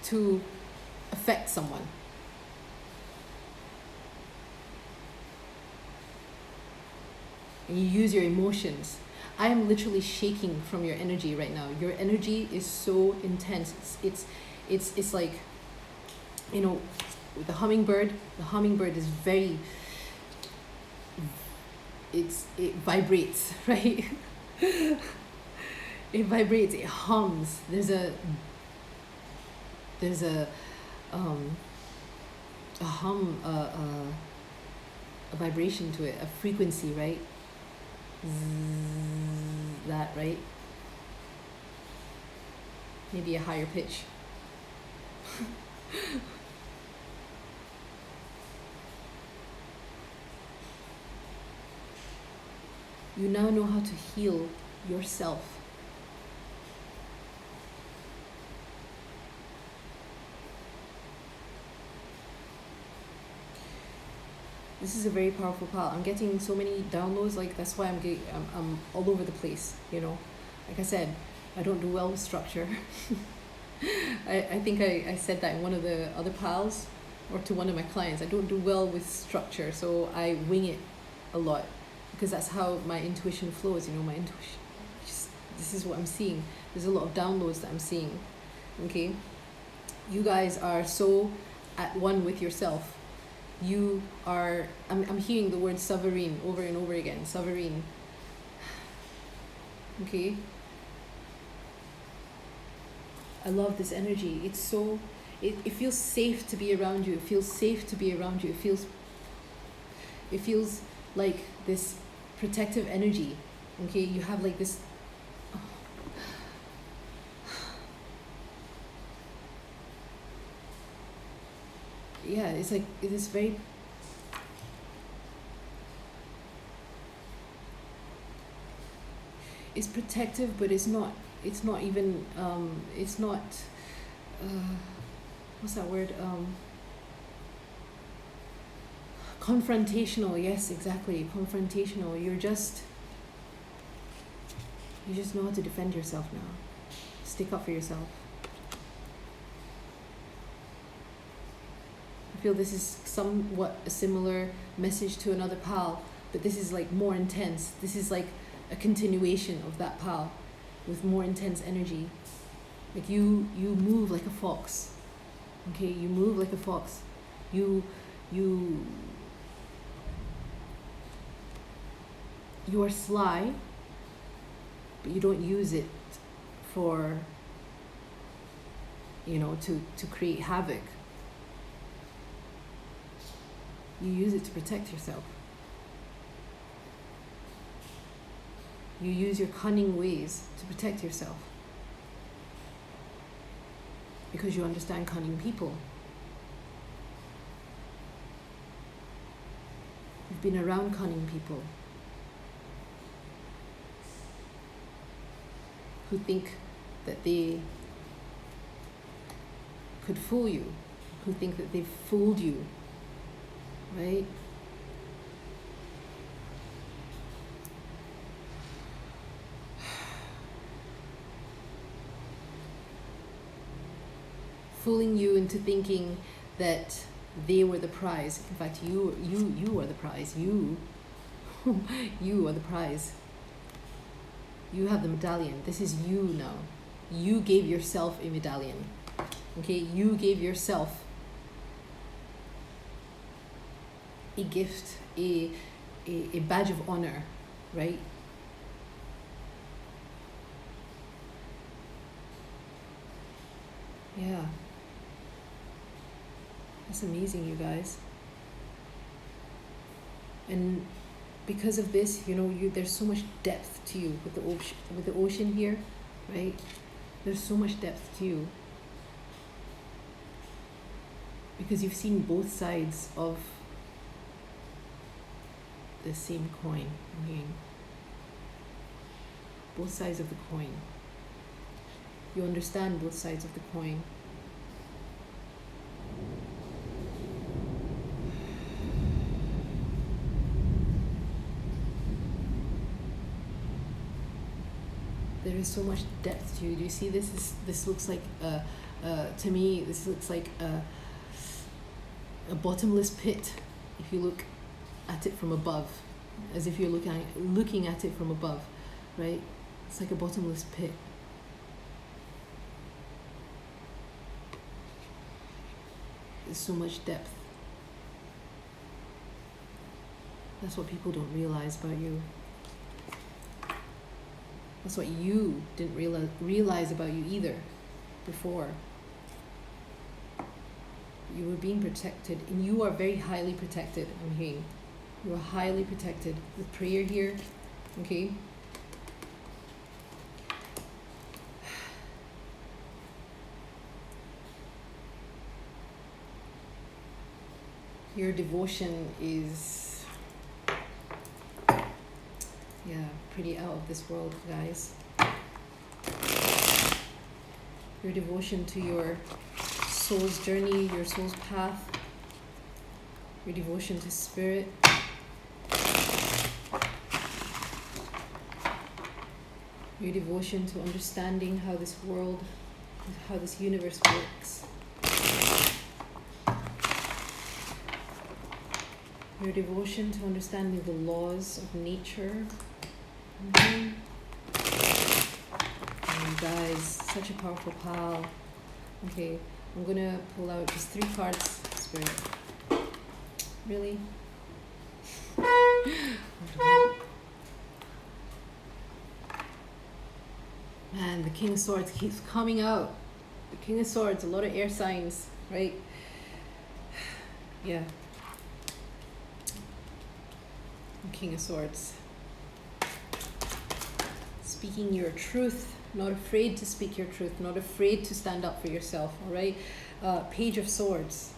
Speaker 1: to affect someone. And you use your emotions. I am literally shaking from your energy right now. Your energy is so intense. It's like, you know, with the hummingbird is very, it vibrates, right? It vibrates, it hums. There's a hum, a vibration to it, a frequency, right? That, right? Maybe a higher pitch. You now know how to heal yourself. This is a very powerful pal. I'm getting so many downloads, like that's why I'm all over the place, you know. Like I said, I don't do well with structure. I think I said that in one of the other pals, or to one of my clients. I don't do well with structure, so I wing it a lot, because that's how my intuition flows, you know. My intuition, this is what I'm seeing. There's a lot of downloads that I'm seeing, okay. You guys are so at one with yourself. You are, I'm hearing the word sovereign over and over again. Sovereign. Okay. I love this energy. It's so, it feels safe to be around you. It feels safe to be around you. It feels like this protective energy. Okay. You have like this, yeah, it's like, it is very, it's protective, but it's not even, it's not, what's that word, confrontational. Yes, exactly, confrontational. You just know how to defend yourself now. Stick up for yourself. I feel this is somewhat a similar message to another pal, but this is like more intense. This is like a continuation of that pal with more intense energy. Like you move like a fox. Okay, you move like a fox. You are sly, but you don't use it for, you know, to create havoc. You use it to protect yourself. You use your cunning ways to protect yourself. Because you understand cunning people. You've been around cunning people. Who think that they could fool you. Who think that they've fooled you. Right? Fooling you into thinking that they were the prize. In fact, you are the prize. You are the prize. You have the medallion. This is you now. You gave yourself a medallion. Okay, you gave yourself a gift, a badge of honor, right? Yeah. That's amazing, you guys. And because of this, you know, there's so much depth to you with the ocean here, right? There's so much depth to you. Because you've seen both sides of the same coin. Okay? Both sides of the coin. You understand both sides of the coin. There is so much depth to you. Do you see this? This looks like, to me, this looks like a bottomless pit if you look at it from above, as if you're looking at it from above, right? It's like a bottomless pit. There's so much depth. That's what people don't realize about you. That's what you didn't realize about you either before. You were being protected, and you are very highly protected. I'm hearing you are highly protected with prayer here. Okay. Your devotion is, yeah, pretty out of this world, guys. Your devotion to your soul's journey, your soul's path, your devotion to spirit. Your devotion to understanding how this world, how this universe works. Your devotion to understanding the laws of nature. And guys, such a powerful pal. Okay, I'm gonna pull out just 3 cards, Spirit. Really? Man, the King of Swords keeps coming out. The King of Swords, a lot of air signs, right? Yeah. King of Swords. Speaking your truth, not afraid to speak your truth, not afraid to stand up for yourself, all right? Page of Swords,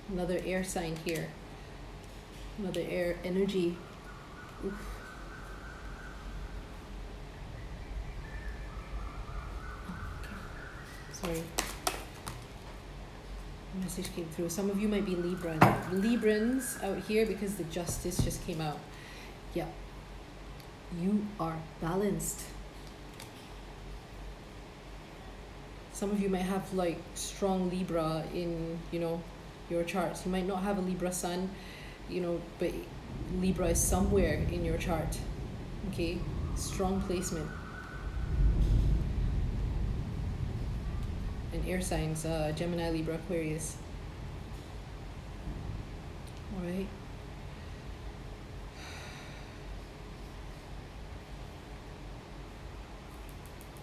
Speaker 1: another air sign here. Another air energy. Oof. Sorry. Message came through. Some of you might be Librans out here because the Justice just came out. Yeah. You are balanced. Some of you might have like strong Libra in, you know, your charts. You might not have a Libra sun, you know, but Libra is somewhere in your chart. Okay? Strong placement. And air signs, Gemini, Libra, Aquarius. All right.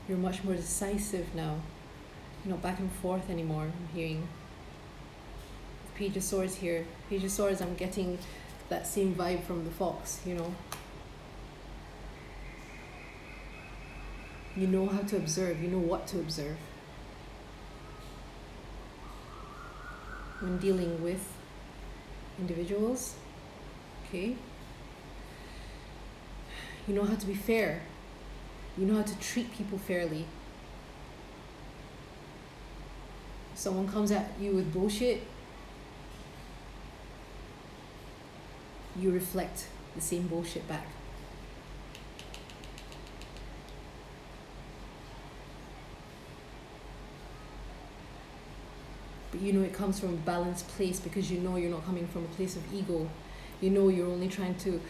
Speaker 1: You're much more decisive now. You're not back and forth anymore, I'm hearing. Page of Swords here. Page of Swords, I'm getting that same vibe from the fox, you know. You know how to observe. You know what to observe. When dealing with individuals, okay? You know how to be fair. You know how to treat people fairly. If someone comes at you with bullshit, you reflect the same bullshit back. But you know it comes from a balanced place because you know you're not coming from a place of ego. You know you're only trying to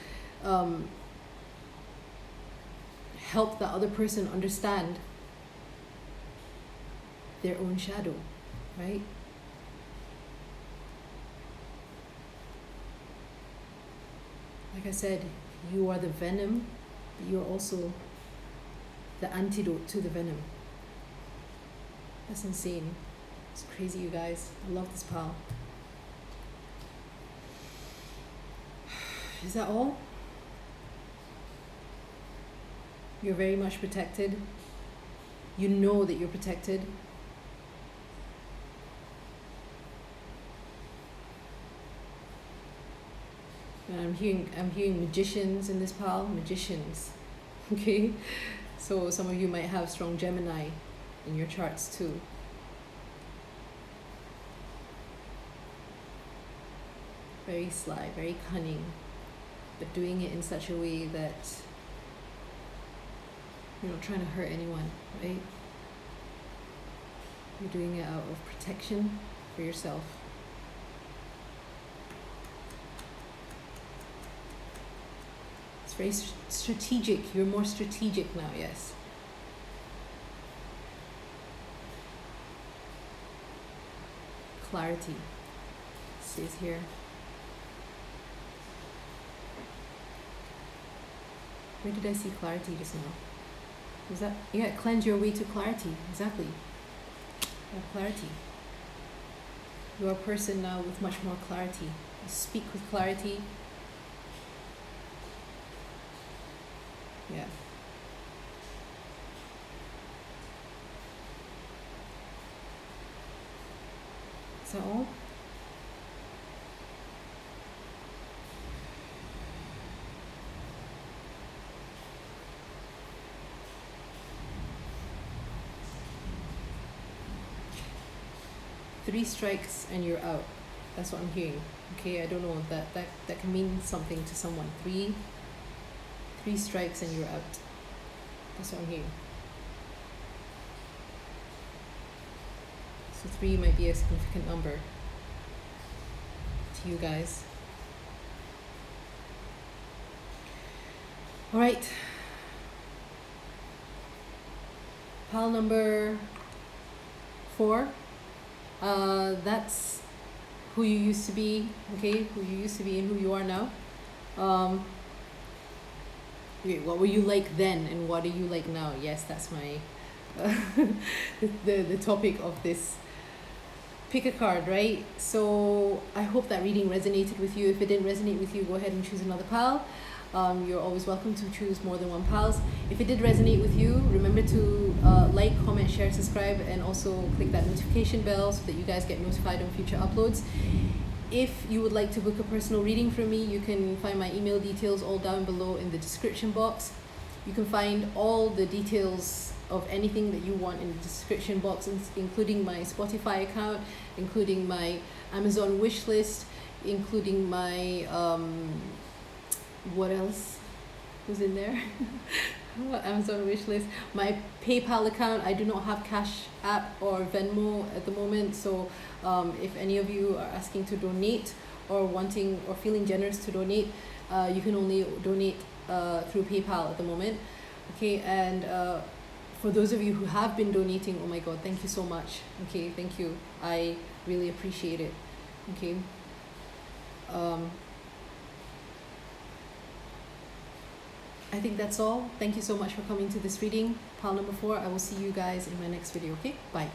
Speaker 1: help the other person understand their own shadow, right? Like I said, you are the venom, but you're also the antidote to the venom. That's insane. It's crazy, you guys. I love this pal. Is that all? You're very much protected. You know that you're protected. And I'm hearing magicians in this pile. Magicians. Okay? So some of you might have strong Gemini in your charts too. Very sly, very cunning, but doing it in such a way that you're not trying to hurt anyone, right? You're doing it out of protection for yourself. It's very strategic. You're more strategic now, yes. Clarity, it says here. Where did I see clarity just now? Was that, yeah, cleanse your way to clarity, exactly. Yeah, clarity. You're a person now with much more clarity. You speak with clarity. Yeah. Is that all? Three strikes and you're out. That's what I'm hearing. Okay, I don't know, that can mean something to someone. Three strikes and you're out. That's what I'm hearing. So 3 might be a significant number to you guys. All right. Pile number 4. That's who you used to be, okay? Who you used to be and who you are now. Okay, what were you like then and what are you like now? Yes, that's my the topic of this. Pick a card, right? So I hope that reading resonated with you. If it didn't resonate with you, go ahead and choose another pile. You're always welcome to choose more than one piles. If it did resonate with you, remember to like, comment, share, subscribe, and also click that notification bell so that you guys get notified on future uploads. If you would like to book a personal reading from me, you can find my email details all down below in the description box. You can find all the details of anything that you want in the description box, including my Spotify account, including my Amazon wish list, including my what else was in there? Amazon wish list, my PayPal account. I do not have Cash App or Venmo at the moment, so if any of you are asking to donate or wanting or feeling generous to donate, you can only donate through PayPal at the moment. Okay, and for those of you who have been donating, oh my god, thank you so much. Okay, thank you, I really appreciate it. Okay, I think that's all. Thank you so much for coming to this reading. Pile number 4. I will see you guys in my next video. Okay, bye.